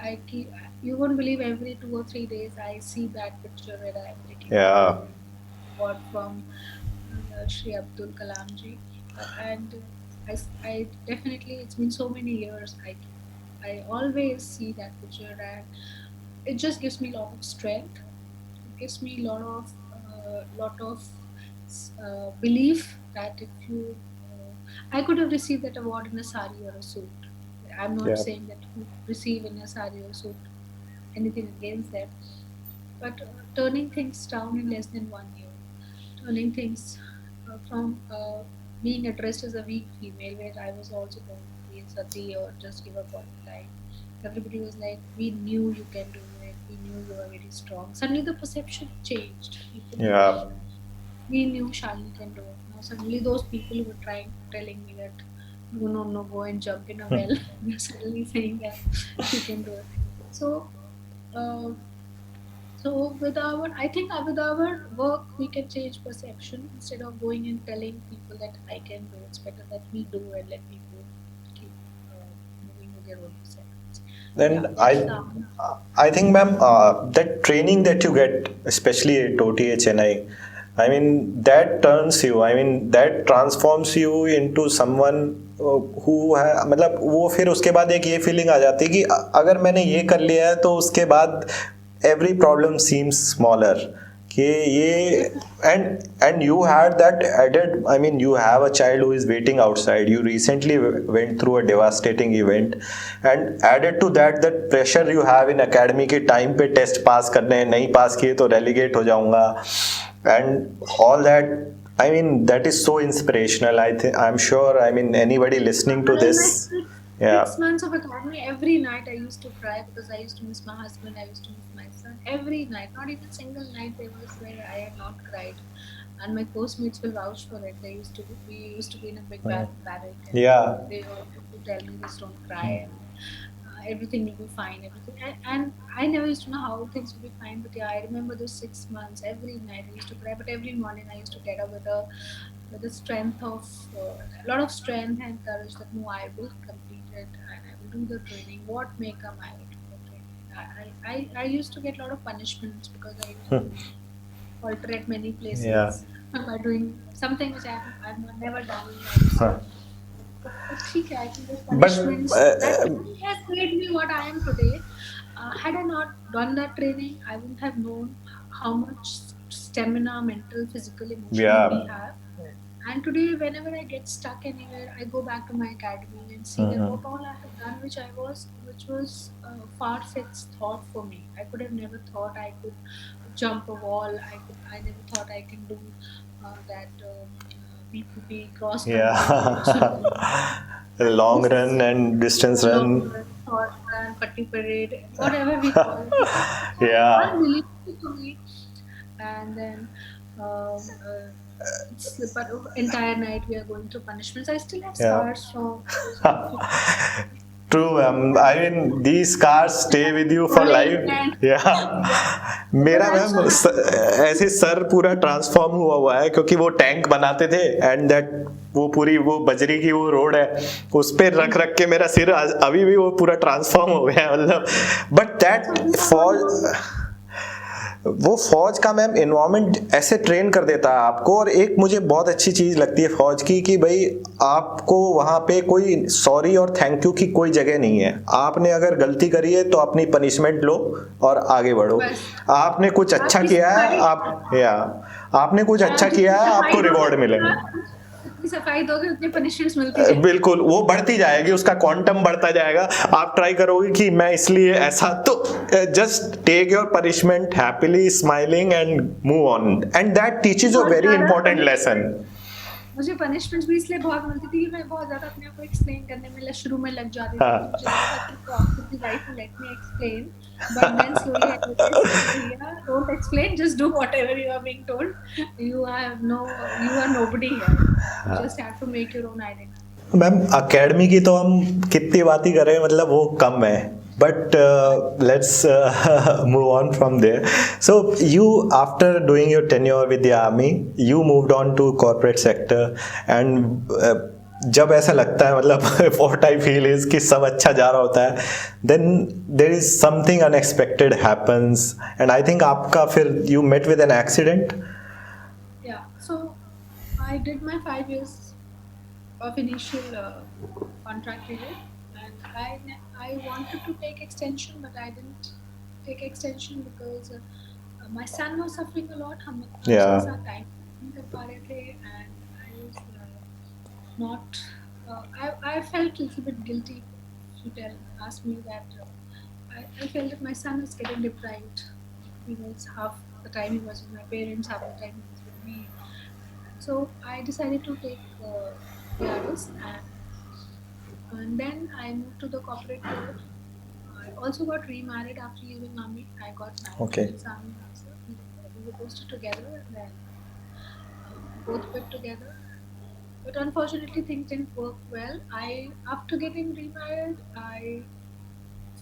I keep you won't believe every 2 or 3 days I see that picture where I am taking the Yeah. award from Shri Abdul Kalam ji, and I definitely it's been so many years. I always see that picture, and it just gives me a lot of strength. It gives me a lot of belief that if you I could have received that award in a sari or a suit. I'm not Yeah. saying that you receive in a sari or suit anything against that, but turning things down in less than 1 year, turning things from being addressed as a weak female, where I was also going to be a sati or just give up on life. Everybody was like, "We knew you can do it. We knew you are very strong." Suddenly, the perception changed. People were Yeah. like, "We knew Shalini can do it." Now, suddenly, those people who were telling me that, "No, no, no, go and jump in a well," they're suddenly saying that you can do it. So, uh, I think with our work, we can change perception instead of going and telling people that I can do. It's better that we do and let people keep moving with their own perceptions. Yeah, Then that's the answer. I think, ma'am, that training that you get, especially at OTA Chennai, I mean, that turns you. I mean, that transforms you into someone who है, मतलब वो फिर उसके बाद एक ये feeling आ जाती है कि अगर मैंने ये कर लिया है तो उसके बाद every problem seems smaller. कि ये and you had that added. I mean, you have a child who is waiting outside. You recently went through a devastating event, and added to that, that pressure you have in academy के time पे test pass करने हैं, नहीं pass किए तो relegate हो जाऊंगा, and all that. I mean, that is so inspirational. I'm sure. I mean, anybody listening to In this, my yeah, 6 months of academy, every night I used to cry because I used to miss my husband, I used to miss my son. Every night, not even single night there was where I had not cried. And my postmates will vouch for it. We used to be in a big barrack, and yeah. they all used to tell me, "Just don't cry, and everything will be fine." Everything, and I never used to know how things would be fine. But yeah, I remember those 6 months. Every night I used to cry, but every morning I used to get up with the strength of a lot of strength and courage that no, I will complete it and I will do the training. What may come, I will do the training. I used to get a lot of punishments because I used to alter at many Yeah. places by doing something which I've never done in life. So, but ठीक है, I think those But punishments that has made me what I am today. Had I not done that training, I wouldn't have known how much stamina, mental, physical, emotional we yeah, have, And today, whenever I get stuck anywhere, I go back to my academy and see that what all I have done, which was far-fetched thought for me. I could have never thought I could jump a wall. I never thought I can do that BPP cross country swimming, Yeah. Long this run and distance long run. run, short run, patti parade, whatever we call it. So Yeah. unbelievable to me. And then it's but entire night we are going through punishments. I still have Yeah. scars from those punishments. True. I mean, these scars stay with you for Falling life. and Yeah. yeah, but मेरा I'm ma'am so happy. ऐसे sir पूरा transform हुआ हुआ है क्योंकि वो tank बनाते थे एंड दैट वो पूरी वो बजरी की वो रोड है उस पे रख रख के मेरा सिर अभी भी वो पूरा ट्रांसफॉर्म हो गया है मतलब but So that these are all fall those. वो फौज का मैम इन्वायरमेंट ऐसे ट्रेन कर देता है आपको और एक मुझे बहुत अच्छी चीज लगती है फौज की कि भाई आपको वहां पे कोई सॉरी और थैंक यू की कोई जगह नहीं है आपने अगर गलती करी है तो अपनी पनिशमेंट लो और आगे बढ़ो बस आपने कुछ अच्छा आपकी किया है सफाई, आप या आपने कुछ और आप अच्छा जितनी किया है सफाई आपको दोगे रिवॉर्ड मिलेगा जितनी सफाई दोगे उतनी पनिशमेंट्स मिलती जाएगी. बिल्कुल वो बढ़ती जाएगी उसका क्वांटम बढ़ता जाएगा आप ट्राई करोगे कि मैं इसलिए ऐसा तो just take your punishment happily smiling and move on and that teaches a बहुत वेरी ज्यादा इंपॉर्टेंट लेसन पनिशमेंट मुझे पनिशमेंट्स भी इसलिए बहुत मिलती थी कि मैं बहुत ज़्यादा अपने आप को एक्सप्लेन करने में शुरू में लग जाती थी. हाँ मुझे लगता था कि प्रॉब्लम की लाइफ में let me explain. But then slowly I realized कि भैया don't explain, just do whatever you are being told. You have no, you are nobody here. You just have to make your own identity. Ma'am academy की तो हम कितनी बात ही करें मतलब वो कम है but let's move on from there so you after doing your tenure with the army you moved on to corporate sector and जब ऐसा लगता है मतलब व्हाट आई फील इज कि सब अच्छा जा रहा होता है then there is something unexpected happens and I think आपका फिर you met with an accident Yeah. So I did my 5 years of initial contract period, and I wanted to take extension, but I didn't take extension because my son was suffering a lot. हम उसके या साथ time नहीं कर पा रहे थे, and I was not. I felt a little bit guilty. If you ask me that, I felt that my son is getting deprived. He was half the time he was with my parents, half the time he was with me. So I decided to take PRS, and then I moved to the corporate world. I also got remarried after leaving army. I got married to okay an ex-army officer. We were posted together, and then both quit together. But unfortunately, things didn't work well. I after getting remarried, I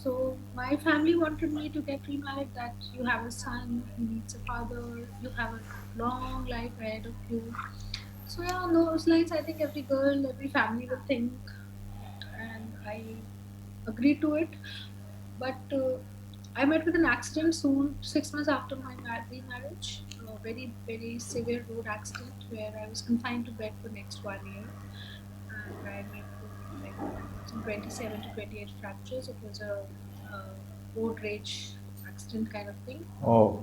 so my family wanted me to get remarried. That you have a son, he needs a father, you have a long life ahead of you. So yeah, on those lines, I think every girl, every family will think, and I agreed to it. But I met with an accident soon, 6 months after my remarriage. A very very severe road accident where I was confined to bed for next 1 year, and I met with like some 27 to 28 fractures. It was a road rage accident kind of thing. Oh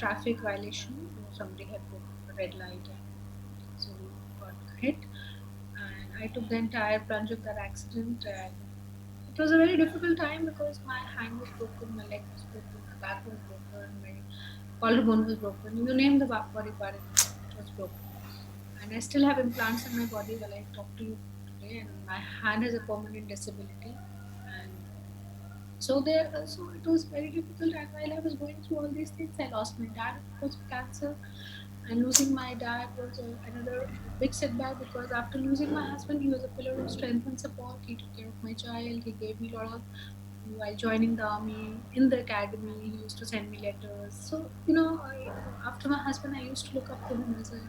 Traffic violation. Somebody had put a red light and so we got hit. And I took the entire plunge of that accident. And it was a very difficult time because my hand was broken, my leg was broken, my back was broken, my collarbone was broken. You name the body part, it was broken. And I still have implants in my body while I talk to you today, and my hand has a permanent disability. And so it was very difficult. And while I was going through all these things, I lost my dad because of cancer, and losing my dad was another big setback because after losing my husband, he was a pillar of strength and support. He took care of my child. He gave me a lot of while joining the army in the academy. He used to send me letters. So after my husband, I used to look up to him as a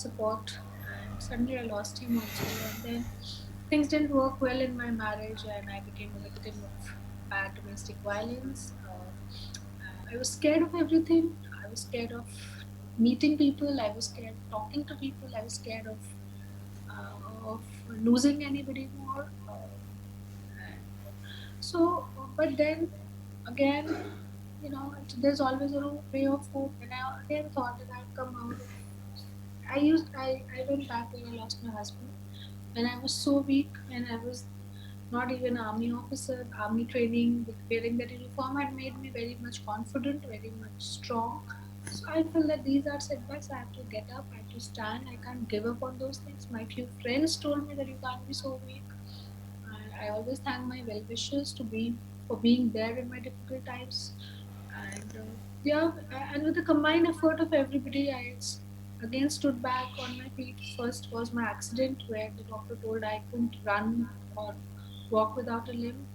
support. And suddenly, I lost him also. And then things didn't work well in my marriage, and I became a victim of bad domestic violence. I was scared of everything. I was scared of meeting people. I was scared of talking to people. I was scared of losing anybody more. So, but then again, there's always a way of hope. And I again thought that I'd come out of I went back when I lost my husband, and I was so weak, and I was not even army officer. Army training with wearing that uniform had made me very much confident, very much strong. So I feel that these are setbacks. I have to get up, I have to stand. I can't give up on those things. My few friends told me that you can't be so weak, and I always thank my well wishers to be for being there in my difficult times. And yeah, and with the combined effort of everybody, again stood back on my feet. First was my accident where the doctor told I couldn't run or walk without a limb.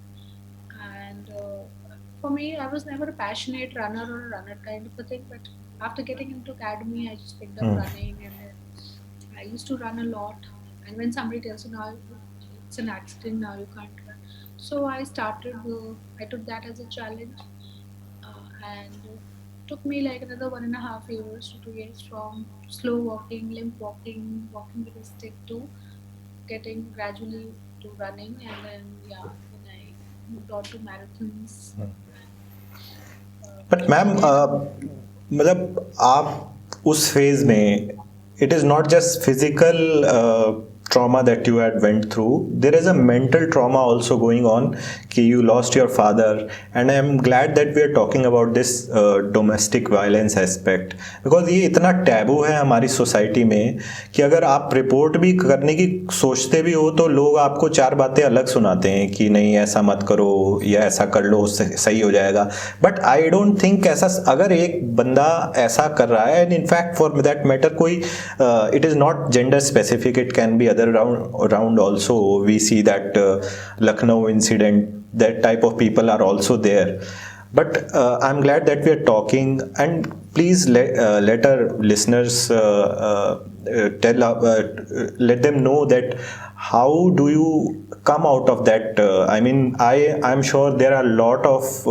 And for me, I was never a passionate runner or a runner kind of a thing. But after getting into academy, I just picked up Hmm. running, and then I used to run a lot. And when somebody tells you now it's an accident, now you can't run. So I started. I took that as a challenge, and took me like another 1.5 years to 2 years from slow walking, limp walking, walking with a stick to getting gradually to running, and then yeah, then I moved on to marathons, and but ma'am again. मतलब आप उस phase में it is not just physical trauma that you had went through, there is a mental trauma also going on कि you lost your father, and I am glad that we are talking about this domestic violence aspect, because ये इतना taboo है हमारी society में कि अगर आप report भी करने की सोचते भी हो तो लोग आपको चार बातें अलग सुनाते हैं कि नहीं ऐसा मत करो या ऐसा कर लो सही हो जाएगा. बट आई डोंट थिंक ऐसा, अगर एक बंदा ऐसा कर रहा है, and in fact for that matter कोई, it is not gender specific, it can be other around also. We see that Lucknow incident, that type of people are also there. But I'm glad that we are talking, and please let our listeners let them know that how do you come out of that. I mean, I'm sure there are a lot of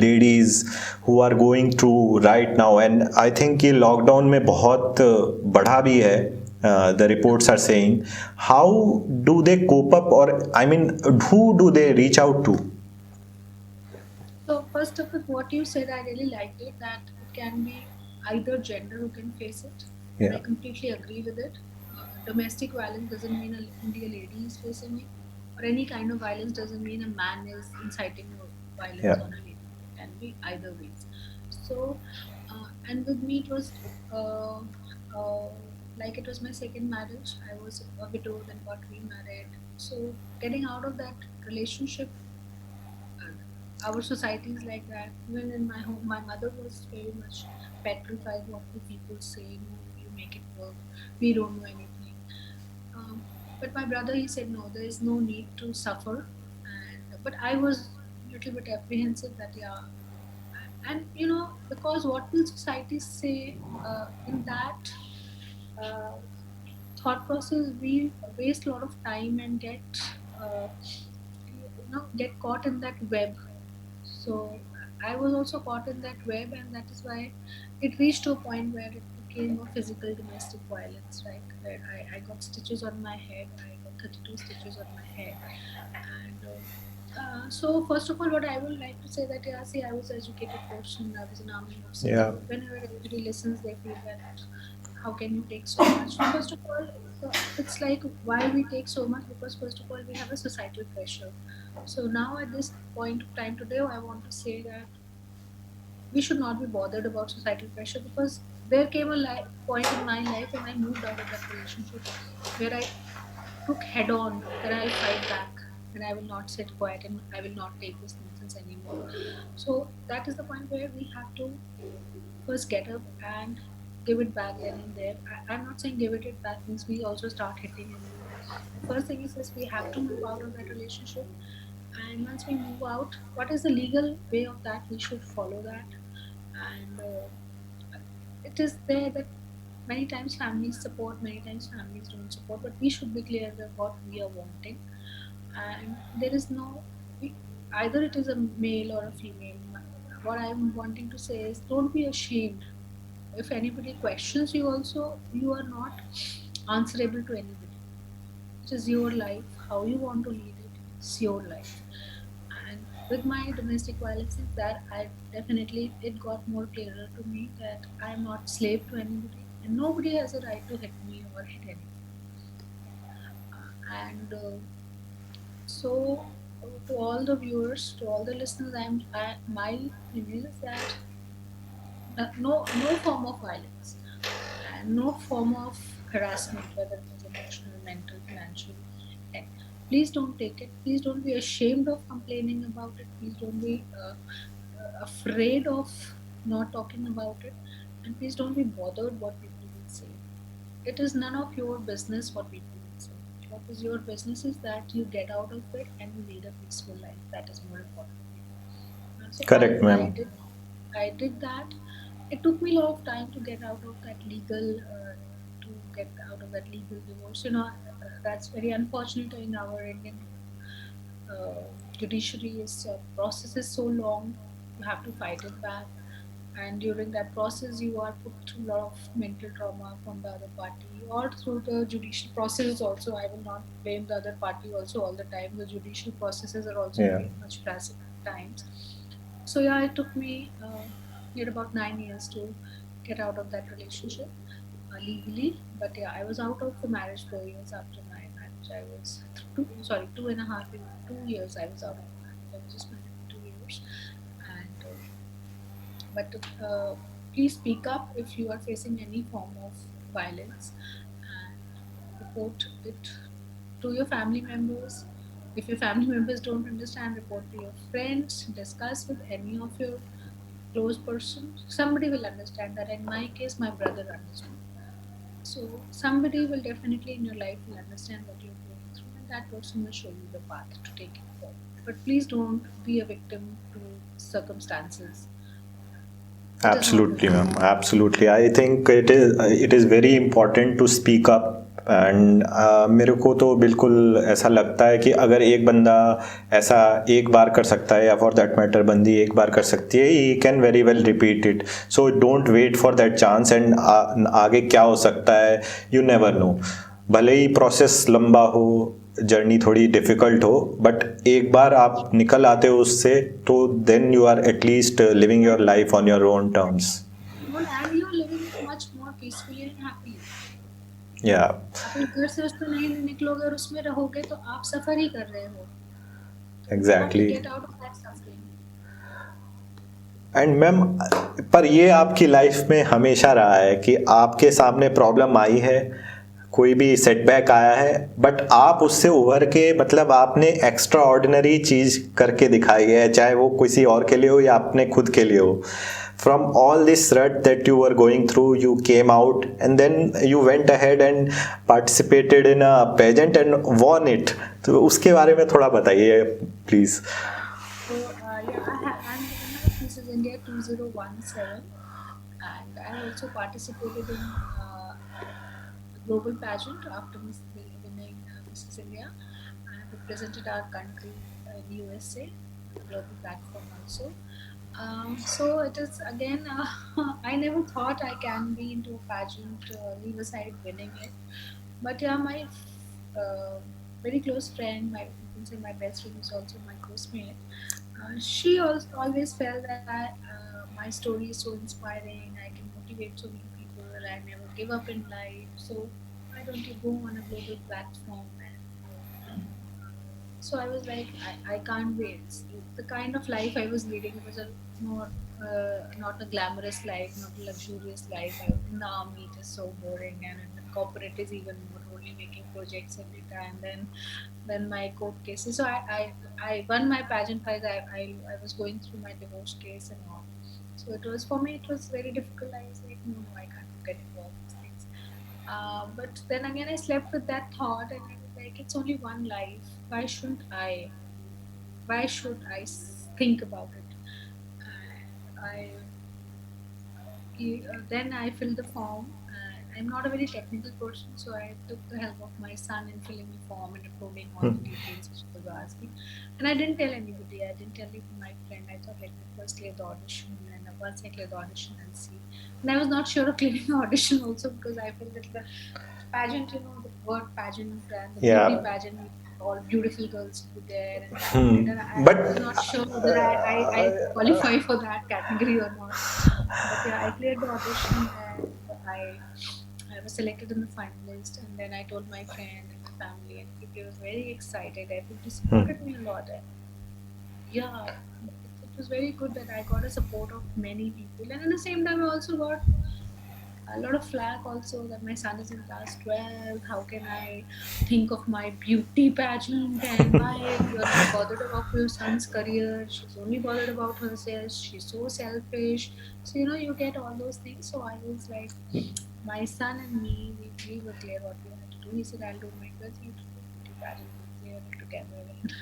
ladies who are going through right now, and I think ये lockdown में बहुत बढ़ा भी है. The reports are saying, how do they cope up, or I mean, who do they reach out to? So first of all, what you said, I really liked it. That it can be either gender who can face it, and I Yeah. completely agree with it. Domestic violence doesn't mean only a lady is facing it, or any kind of violence doesn't mean a man is inciting violence Yeah. on a lady. It can be either ways. So, and with me, it was uh, uh, like it was my second marriage. I was a widow, then got remarried. So, getting out of that relationship, our society is like that. Even in my home, my mother was very much petrified. What do people say? No, you make it work. We don't know anything. But my brother, he said no. There is no need to suffer. And but I was a little bit apprehensive that yeah, and because what will society say in that uh, thought process? We waste a lot of time and uh, get caught in that web. So I was also caught in that web, and that is why it reached to a point where it became a physical domestic violence, right? Where I got stitches on my head, I got 32 stitches on my head. And so, first of all, what I would like to say that, yeah, see, I was an educated person, I was an army officer. Yeah. Whenever everybody listens, they feel that how can you take so much? First of all, it's like why we take so much, because first of all we have a societal pressure. So now at this point of time today, I want to say that we should not be bothered about societal pressure, because there came a point in my life when I moved out of that relationship where I took head on that I'll fight back and I will not sit quiet and I will not take this nonsense anymore. So that is the point where we have to first get up and give it back then and there. I'm not saying give it back means we also start hitting anyone. The first thing is we have to move out of that relationship, and once we move out, what is the legal way of that? We should follow that, and it is there that many times families support, many times families don't support, but we should be clear that what we are wanting, and there is no we, either it is a male or a female. What I'm wanting to say is don't be ashamed. If anybody questions you also, you are not answerable to anybody. It is your life. How you want to lead it, it's your life. And with my domestic violence is that I definitely it got more clearer to me that I am not slave to anybody and nobody has a right to hit me or hit anyone. And so, to all the viewers, to all the listeners, my thing is that no form of violence and no form of harassment, whether it is emotional, mental, financial, and please don't take it. Please don't be ashamed of complaining about it. Please don't be afraid of not talking about it, and please don't be bothered what people will say. It is none of your business what people will say. What is your business is that you get out of it and you lead a peaceful life. That is more important. So Correct, I ma'am. did that. It took me a lot of time to get out of that legal divorce. That's very unfortunate in our Indian judiciary. Is process is so long. You have to fight it back, and during that process, you are put through a lot of mental trauma from the other party or through the judicial processes. Also, I will not blame the other party. Also, all the time, the judicial processes are also Yeah. very much drastic at times. So yeah, it took me near about 9 years to get out of that relationship legally. But yeah, I was out of the marriage 4 years after my marriage. I was sorry, 2.5 years, 2 years. I was out of the marriage. I was just married for 2 years, and but please speak up if you are facing any form of violence and report it to your family members. If your family members don't understand, report to your friends, discuss with any of your close persons. Somebody will understand that. In my case, my brother understood. So somebody will definitely in your life will understand what you're going through, and that person will show you the path to take it forward. But please don't be a victim to circumstances. It is not Absolutely, necessary. ma'am. Absolutely. I think it is very important to speak up. And मेरे को तो बिल्कुल ऐसा लगता है कि अगर एक बंदा ऐसा एक बार कर सकता है या फॉर दैट मैटर बंदी एक बार कर सकती है, he can very well repeat it. So don't wait for that chance. And आगे क्या हो सकता है, यू नेवर नो. भले ही प्रोसेस लंबा हो, जर्नी थोड़ी डिफ़िकल्ट हो, बट एक बार आप निकल आते हो उससे, तो then you are at least living your life on your own terms. Well, and you're living it much more peacefully and happily. या. आप इस घर से उसमें नहीं निकलोगे और उसमें रहोगे तो आप सफर ही कर रहे हो. So you have to exactly. get out of that suffering. And ma'am, पर ये आपकी लाइफ में हमेशा रहा है कि आपके सामने प्रॉब्लम आई है, कोई भी सेटबैक आया है, बट आप उससे उभर के, मतलब आपने एक्स्ट्रा ऑर्डिनरी चीज़ करके दिखाई है, चाहे वो किसी और के लिए हो या अपने खुद के लिए हो. From all this rut that you were going through, you came out and then you went ahead and participated in a pageant and won it. तो उसके बारे में थोड़ा बताइए please. So yeah, I'm the winner of Mrs. India 2017, and I also participated in the global pageant after winning Mrs. India. I have represented our country in USA on the global platform also. So it is again. I never thought I can be into a pageant, leave aside winning it. But yeah, my very close friend, my you can say my best friend is also my close mate. She also always felt that my story is so inspiring. I can motivate so many people. I never give up in life. So why don't you go on a global platform? And so I was like, I can't wait. The kind of life I was leading was a more not a glamorous life, not a luxurious life. I was in the army, it is so boring, and in the corporate is even more, only making projects every time. Then my court cases. So I won my pageant prize. I was going through my divorce case and all. So it was for me. It was very difficult. I was like, no, I can't get involved in these things. But then again, I slept with that thought, and I was like, it's only one life. Why shouldn't I? Why should think about it? And then I filled the form. I'm not a very technical person, so I took the help of my son in filling the form and uploading all the details which he was asking. And I didn't tell anybody. I didn't tell even my friend. I thought let me first clear the audition, and once I clear the audition, I'll see. And I was not sure of clearing the audition also because I felt that the pageant, the word pageant and the beauty Yeah. pageant, all beautiful girls to be there and Hmm. talented. And But I was not sure whether I qualify for that category or not. But yeah, I cleared the audition and I was selected in the finalist, and then I told my friend and my family, and everybody was very excited. Everybody supported me a lot. And yeah, it was very good that I got a support of many people, and at the same time, I also got a lot of flack also that my son is in class 12. How can I think of my beauty pageant, and why you're not bothered about your son's career? She's only bothered about herself. She's so selfish. So, you get all those things. So I was like, my son and me, we were clear what we had to do. He said, I'll do my best. You do the beauty pageant. We'll clear it together. And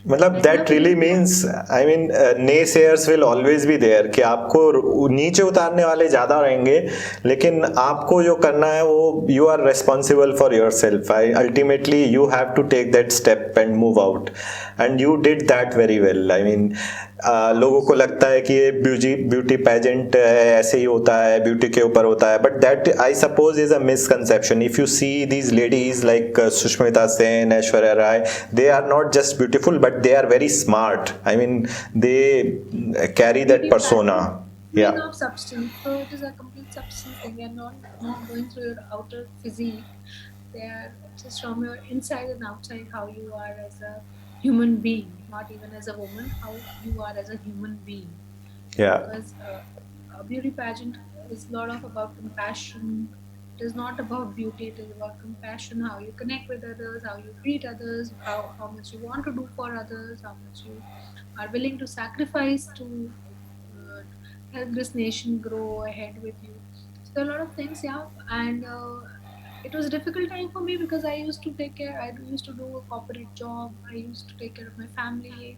मतलब ended that up really winning that. Means I mean naysayers will always be there कि आपको नीचे उतारने वाले ज़्यादा रहेंगे, लेकिन आपको जो करना है वो you are responsible for yourself. I ultimately you have to take that step and move out, and you did that very well. I mean लोगों को लगता है कि ये ब्यूटी पेजेंट ऐसे ही होता है, ब्यूटी के ऊपर होता है, but that I suppose is a misconception. If you see these ladies like Sushmita Sen, Aishwarya Rai, they are not just beautiful but they are very smart. I mean, they carry that Beauty persona. pageant made Yeah. of substance, so it is a complete substance thing. We are not going through your outer physique. They are just from your inside and outside, how you are as a human being, not even as a woman, how you are as a human being. Yeah. Because a beauty pageant is a lot of about compassion. It is not about beauty, it is about compassion, how you connect with others, how you treat others, how much you want to do for others, how much you are willing to sacrifice to uh, help this nation grow ahead with you. So there are a lot of things, yeah. And it was a difficult time for me because I used to take care. I used to do a corporate job. I used to take care of my family.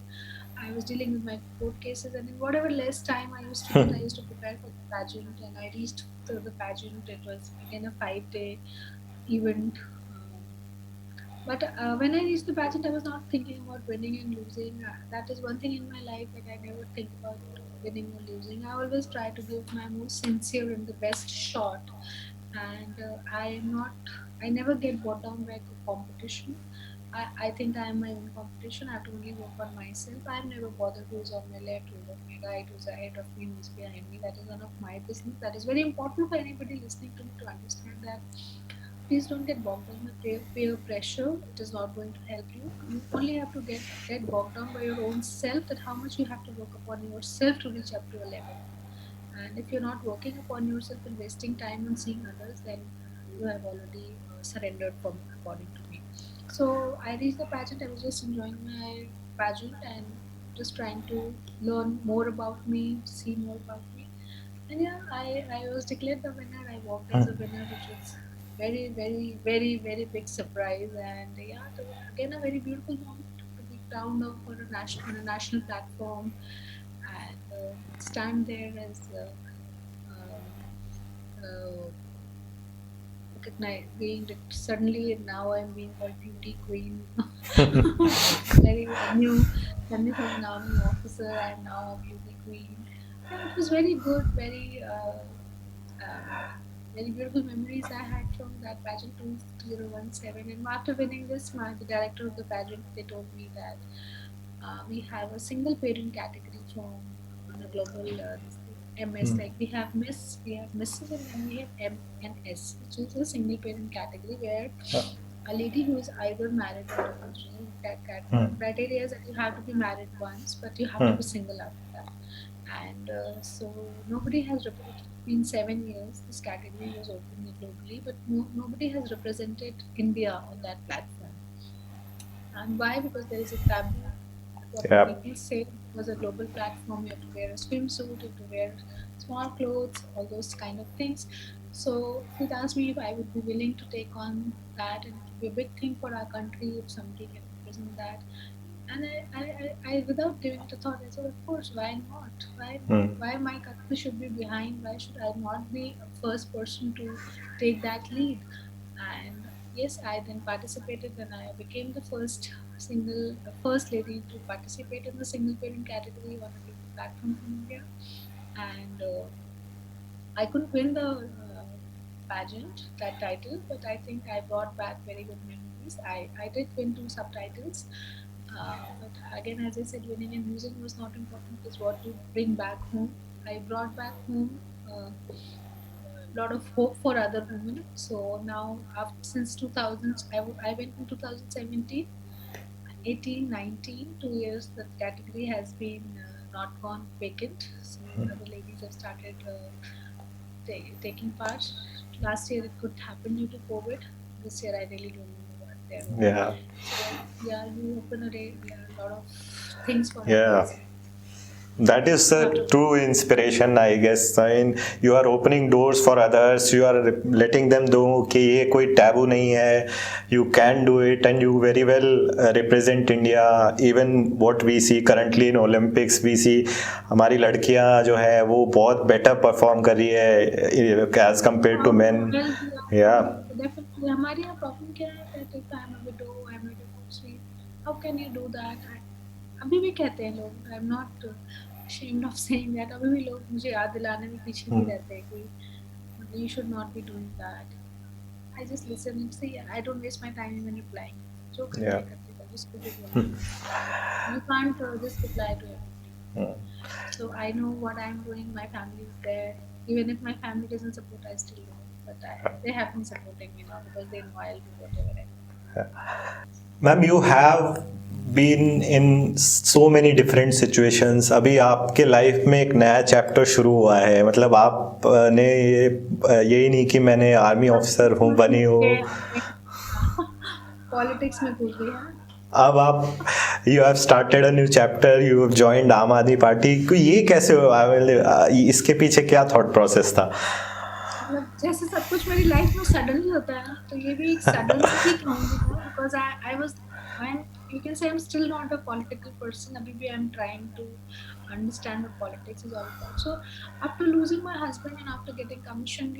I was dealing with my court cases, and in whatever less time I used to get, I used to prepare for the pageant. And I reached to the pageant. It was again a 5 day event. But when I reached the pageant, I was not thinking about winning and losing. That is one thing in my life that I never think about winning or losing. I always try to give my most sincere and the best shot. And I am not, I never get brought down by competition. I think I am my own competition. I have to only work on myself. I'm never bothered who's on my left, who's on my right, who's ahead of me, who's behind me. That is none of my business. That is very important for anybody listening to me to understand that please don't get bogged down by peer pressure. It is not going to help you. You only have to get bogged down by your own self, that how much you have to work upon yourself to reach up to a level. And if you're not working upon yourself and wasting time on seeing others, then you have already surrendered from according to me. So I reached the pageant. I was just enjoying my pageant and just trying to learn more about me, see more about me. And yeah, I was declared the winner. I walked as a winner, which was very, very, very, very big surprise. And yeah, again, a very beautiful moment to be crowned up on a national platform and stand there as uh, being suddenly now I'm being called beauty queen. Very suddenly from an army officer, I'm now a beauty queen. Yeah, it was very good, um, very beautiful memories I had from that pageant 2017. And after winning this, the director of the pageant, they told me that we have a single parent category from on a global this thing, MS. Like we have Mrs. and then we have M and S, which is a single parent category where a lady who is either married or divorced. Criteria is that you have to be married once, but you have to be single after that. And so nobody has it's been 7 years. This category was open globally, but nobody has represented India on that platform. And why? Because there is a taboo. What the Yeah. people say was a global platform. You have to wear a swimsuit, you have to wear small clothes, all those kind of things. So he'd asked me if I would be willing to take on that, and it would be a big thing for our country if somebody can represent that. And without giving it a thought, I said, of course, why not? Why not? Why my country should be behind? Why should I not be a first person to take that lead? And yes, I then participated, and I became the first lady to participate in the single parent category on a global platform from India. And I couldn't win the pageant, that title, but I think I brought back very good memories. I did win two subtitles, but again, as I said, winning and losing was not important. It's what you bring back home. I brought back home lot of hope for other women. So now, after, since 2000, I went in 2017, 18, 19, 2 years, the category has been not gone vacant. So other ladies have started taking part. Last year it could happen due to COVID. This year I really don't know what there will be. Yeah. So yeah, you open a day, yeah, a lot of things for Yeah. others. That is You have a to. true inspiration, I guess. I mean, you are opening doors for others. You are letting them know कि ये कोई taboo नहीं है. You can do it, and you very well represent India. Even what we see currently in Olympics, we see हमारी लड़कियां जो है वो बहुत better perform कर रही है as compared to men. Well, Yeah. definitely. हमारे यहाँ problem क्या है that if I'm a widow, I'm a divorcee, how can you do that? अभी भी कहते हैं लोग. I'm not ashamed of saying that. अभी भी लोग मुझे याद दिलाने में पीछे नहीं रहते हैं कि you should not be doing that. I just listen and see. I don't waste my time even replying. जो करना Yeah. है करते जाओ, जिसको जो बोलना है. You can't just reply to everybody. So I know what I'm doing. My family is there. Even if my family doesn't support, I still do it. But they have been supporting me now because they know I'll do whatever I do. Ma'am you have been in so many different situations. अभी आपके life में एक नया chapter शुरू हुआ है. मतलब आपने यही नहीं कि मैंने आर्मी ऑफिसर हूँ बनी हो. पॉलिटिक्स में कूद गई है ना. अब आप you have started a new chapter. You have joined आम आदमी पार्टी. ये कैसे हुआ? इसके पीछे क्या थॉट प्रोसेस था? मतलब जैसे सब कुछ मेरी लाइफ में सडनली होता है ना, तो ये भी एक सडन ही कहूँगी मैं, because I was when you can say I am still not a political person. अभी भी I am trying to understand what politics is all about. So after losing my husband and after getting commissioned,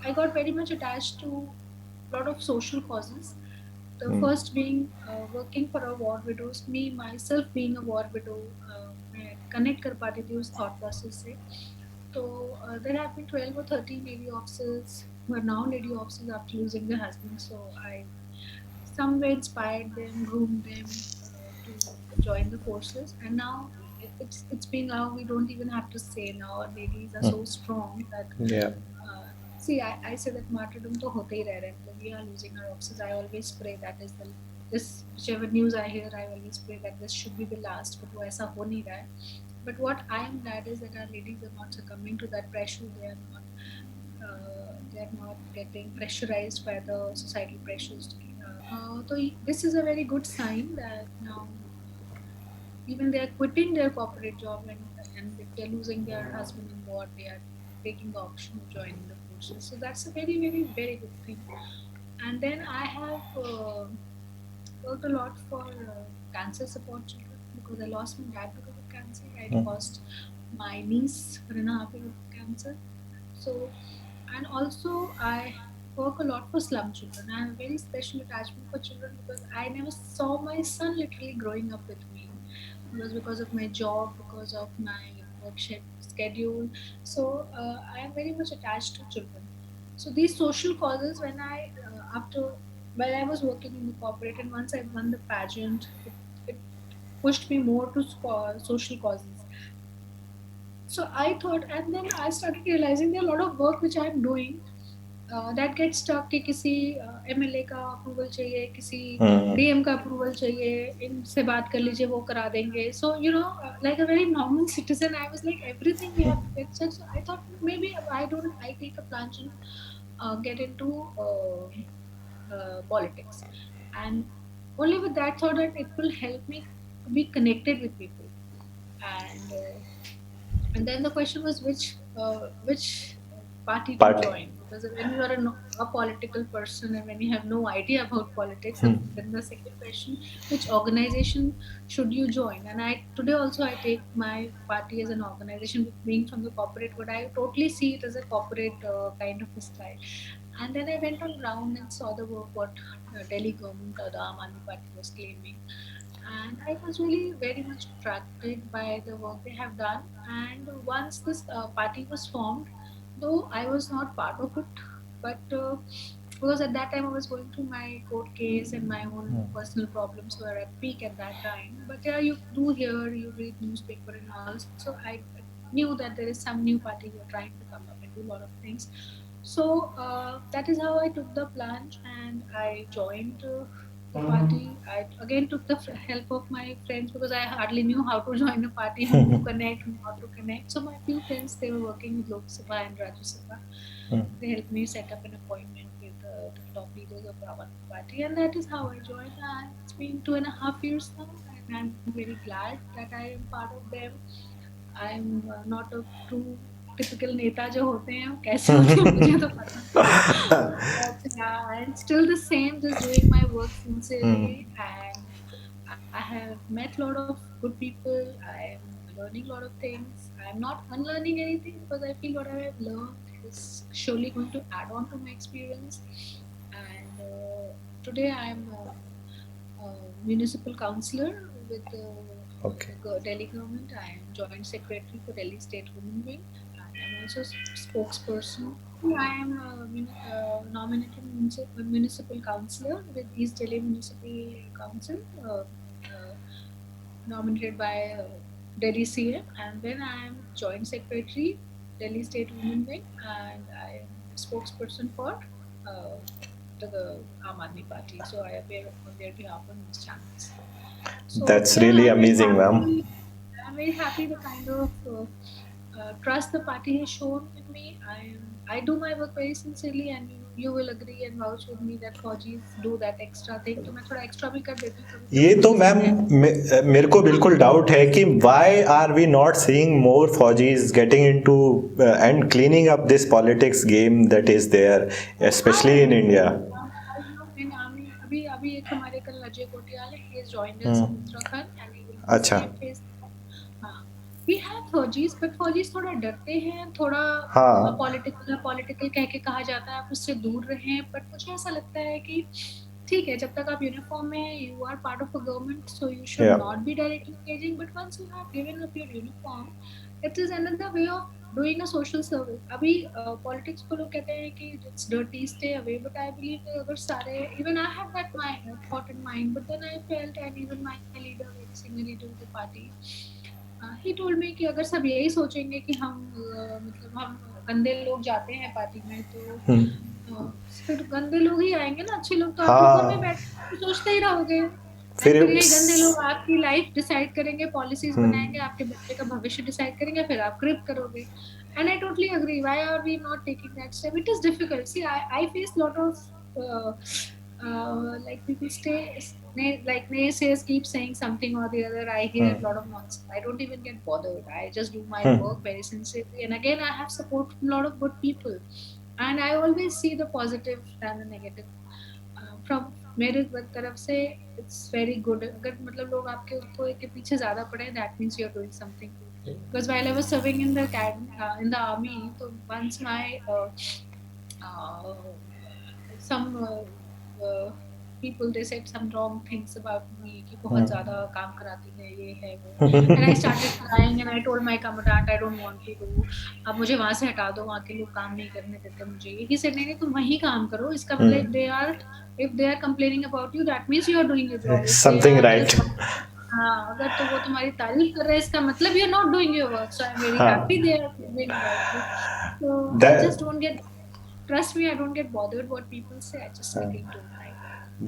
I got very much attached to a lot of social causes. The first being working for a war widows. Me myself being a war widow, मैं connect कर पाती थी उस thought process से. So there have been 12 or 13 lady officers who are now lady officers after losing their husband. So I some way inspired them, groomed them to join the forces, and now it's been now we don't even have to say now our ladies are so strong that Yeah. see I say that martyrdom to hote hi reh rahe hain. We are losing our officers. I always pray that is the this whichever news I hear, I always pray that this should be the last. But वो ऐसा हो नहीं रहा है. But what I am glad is that our ladies are not succumbing to that pressure. They are not getting pressurized by the societal pressures. So this is a very good sign that now even they are quitting their corporate job, and if they're losing their husband in war, they are taking the option of joining the forces. So that's a very, very, very good thing. And then I have worked a lot for cancer support children because I lost my dad because of cancer. I lost my niece 1.5 years of cancer. So, and also I work a lot for slum children. I have a very special attachment for children because I never saw my son literally growing up with me. It was because of my job, because of my schedule. So I am very much attached to children. So these social causes, when I after while I was working in the corporate, and once I won the pageant, it pushed me more to social causes. So I thought, and then I started realizing there are a lot of work which I am doing that gets stuck कि किसी MLA का approval चाहिए, किसी DM का approval चाहिए, इनसे बात कर लीजिए वो करा देंगे. So like a very normal citizen, I was like everything we have to get checked. So I thought maybe I take a plunge and get into politics, and only with that thought that it will help me to be connected with people. And then the question was which party to Party. join, because when you are a political person and when you have no idea about politics, then the second question, which organization should you join? And I today also I take my party as an organization, being from the corporate, but I totally see it as a corporate kind of a style. And then I went on ground and saw the work what Delhi government or the Aam Aadmi Party was claiming, and I was really very much attracted by the work they have done. And once this party was formed, though I was not part of it, but because at that time I was going through my court case and my own personal problems were at peak at that time. But yeah, you do hear, you read newspaper and all. So I knew that there is some new party who are trying to come up and do a lot of things. So that is how I took the plunge and I joined the party. I again took the help of my friends because I hardly knew how to join a party, whom to connect, whom not to connect. So my few friends, they were working with Lok Sabha and Rajya Sabha. They helped me set up an appointment with the top leaders of the Aam Aadmi Party, and that is how I joined. And it's been 2.5 years now, and I'm very glad that I am part of them. I'm not a true typical नेता जो होते हैं वो कैसे होते हैं मुझे तो पता नहीं. But yeah, I'm still the same, just doing my work sincerely, and I have met a lot of good people. I'm learning a lot of things. I'm not unlearning anything because I feel what I have learned is surely going to add on to my experience. And today I'm a municipal councillor with Okay. the Delhi government. I am joint secretary for Delhi State Women Wing, and I'm also spokesperson. I am nominated municipal councillor with East Delhi Municipal Council, uh, nominated by Delhi CM, and then I am joint secretary Delhi State Women Wing, and I am spokesperson for uh, the Aam Aadmi Party. So I appear on their behalf on these channels. So That's yeah, really amazing, ma'am. I'm very happy the kind of trust the party has shown with me. I do my work very sincerely, and you will agree and vouch with me that Fauji's do that extra thing. तो मैं थोड़ा extra भी कर देती हूँ कभी ये कभी तो जैसे मैम मैं. मेरे को बिल्कुल डाउट है कि why are we not seeing more faujis getting into and cleaning up this politics game that is there specially in India. I know in army अभी अभी एक हमारे कल अजय कोटियाल है. He has joined us in Uttarakhand and he will be अच्छा. CM phase. हाँ, we have फौजीज, but फौजीज थोड़ा डरते हैं, थोड़ा हाँ. पॉलिटिकल कह के कहा जाता है, आप उससे दूर रहें. बट मुझे ऐसा लगता है कि ठीक है, जब तक आप यूनिफॉर्म में, you are part of a government, so you should Yeah. Not be directly engaging. But once you have given up your uniform, it is another way of doing a social service. अभी politics को लोग कहते हैं कि it's dirty, stay away. But I believe अगर सारे, even I have that my thought in mind, but then I felt, and even my leader, very senior leader of the party, he told me कि अगर सब यही सोचेंगे कि हम मतलब हम गंदे लोग जाते हैं पार्टी में, तो फिर गंदे लोग ही आएंगे ना. अच्छे लोग तो आप लोग घर में हाँ. बैठ के सोचते ही रहोगे, फिर एंड फिर यही गंदे लोग आपकी लाइफ डिसाइड करेंगे, पॉलिसीज बनाएंगे, आपके बच्चे का भविष्य डिसाइड करेंगे, फिर आप ग्रिप करोगे. And I totally agree. Why are we not taking that step? It is difficult. See, I face lot of like people stay, like naysayers keep saying something or the other. I hear a lot of nonsense. I don't even get bothered. I just do my work very sincerely, and again I have support from a lot of good people, and I always see the positive than the negative. From मेरे तरफ से it's very good. अगर मतलब लोग आपके उसको के पीछे ज़्यादा पड़े, that means you're doing something good. Because while I was serving in the in the army, so once my uh, some people, they said some wrong things about me कि बहुत ज़्यादा काम कराती है, ये है वो. And I started crying and I told my commandant I don't want to do. अब मुझे वहाँ से हटा दो, वहाँ के लोग काम नहीं करने देते मुझे. He said नहीं तुम वहीं काम करो. इसका मतलब if they are complaining about you, that means you are doing your job. Something right. हाँ, अगर तो वो तुम्हारी तारीफ कर रहे हैं, इसका मतलब you're not doing your work. So I'm very happy they are doing about you. So I just don't get. Trust me, I don't get bothered what people say. I just stick to my.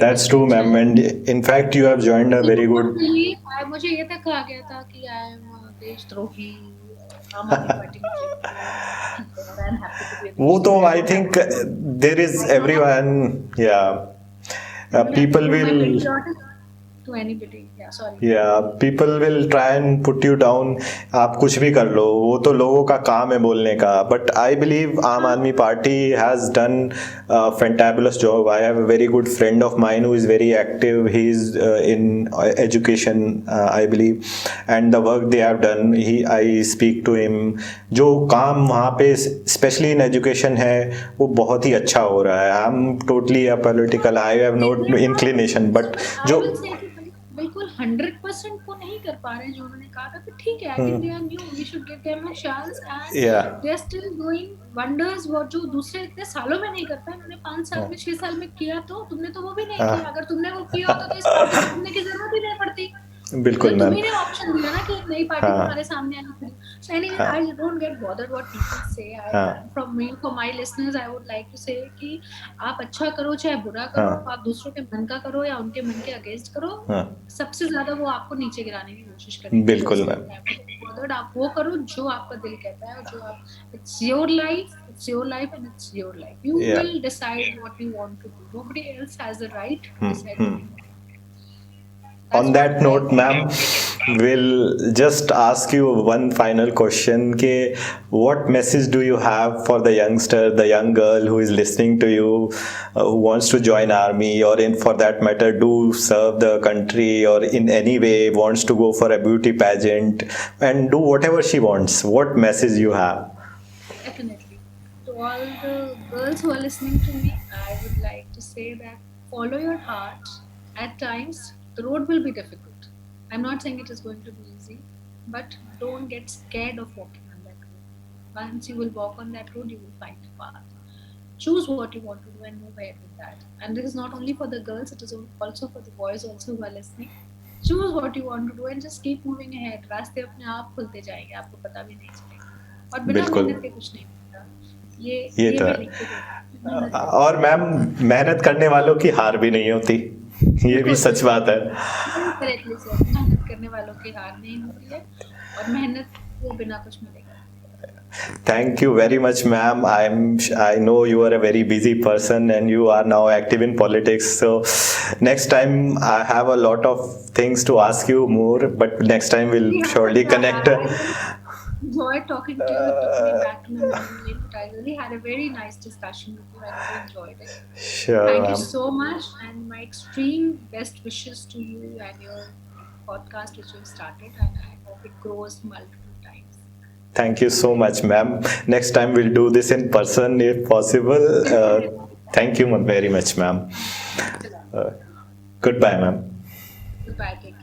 That's true, ma'am. And in fact, you have joined a very good. मुझे ये तक कहा गया था कि I am देशद्रोही, आम आदमी पार्टी में. I'm happy to be. वो तो I think there is everyone, yeah. People will. To anybody, yeah, sorry. Yeah, people will try and put you down. आप कुछ भी कर लो, वो तो लोगों का काम है बोलने का. But I believe आम आदमी party has done a fantabulous job. I have a very good friend of mine who is very active. He is in education, I believe, and the work they have done. I speak to him. जो काम वहाँ पे especially in education है, वो बहुत ही अच्छा हो रहा है. I'm totally apolitical. I have no inclination, but जो बिल्कुल 100% को नहीं कर पा रहे हैं जो उन्होंने कहा था. ठीक है, I think they are new. We should give them a chance, and they are still doing wonders. वो जो दूसरे इतने सालों में नहीं कर पाए, उन्होंने 5 साल में 6 साल में किया, तो तुमने तो वो भी नहीं किया. अगर तुमने वो किया होता तो इस पार्टी में घूमने की जरूरत ही नहीं पड़ती. बिल्कुल मतलब मैम। तुम्ही ने ऑप्शन दिया ना कि एक नई पार्टी हाँ तुम्हारे सामने आनी खड़ी। So anyway, हाँ I don't get bothered what people say. हाँ From me, for my listeners, I would like to say कि आप अच्छा करो चाहे बुरा करो, हाँ आप दूसरों के मन का करो या उनके मन के अगेंस्ट करो, हाँ सबसे ज्यादा वो आपको नीचे गिराने की कोशिश करेंगे। So बिल्कुल इसलिए मैम। never get bothered, आप वो करो जो आपका दिल कहता है और जो आप, it's your life and it's your life. You या will decide what you want to do. Nobody else has the right to decide what hmm. you want to do. On That's what that I note, want. ma'am, we'll just ask you one final question. Ke, what message do you have for the youngster, the young girl who is listening to you, who wants to join army, or in for that matter, do serve the country, or in any way wants to go for a beauty pageant and do whatever she wants? What message you have? Definitely. To all the girls who are listening to me, I would like to say that follow your heart. At times, the road will be difficult. I'm not saying it is going to be easy, but don't get scared of walking on that road. Once you will walk on that road, you will find a path. Choose what you want to do and move ahead with that. And this is not only for the girls, it is also for the boys also who are listening. Choose what you want to do and just keep moving ahead. रास्ते अपने आप खुलते जाएंगे, आपको पता भी नहीं चलेगा। और बिना बिल्कुल, मेहनत के कुछ नहीं मिलता। ये ये ये तो मैं है। लिख के देती हूँ, मेहनत करो। और मैम, मेहनत करने वालों की हार भी नहीं होती, ये भी बिल्कुल सच बिल्कुल, बात है। very correctly said. मेहनत करने वालों की हार नहीं होती है और मेहनत को बिना कुछ मिलेगा। Thank you very much, ma'am. I know you are a very busy person and you are now active in politics. So next time I have a lot of things to ask you more, but next time we'll Yeah, surely sure. connect. I really enjoyed talking to you. It took me back to my memory lane, but I really had a very nice discussion with you. I really enjoyed it. Sure, Thank you ma'am. so much, and my extreme best wishes to you and your podcast, which you've started, and I hope it grows multiple times. Thank you so much, ma'am. Next time we'll do this in person if possible. Definitely. Thank you very much, ma'am. Thanks a lot. Uh, Goodbye, ma'am. Goodbye. Take care.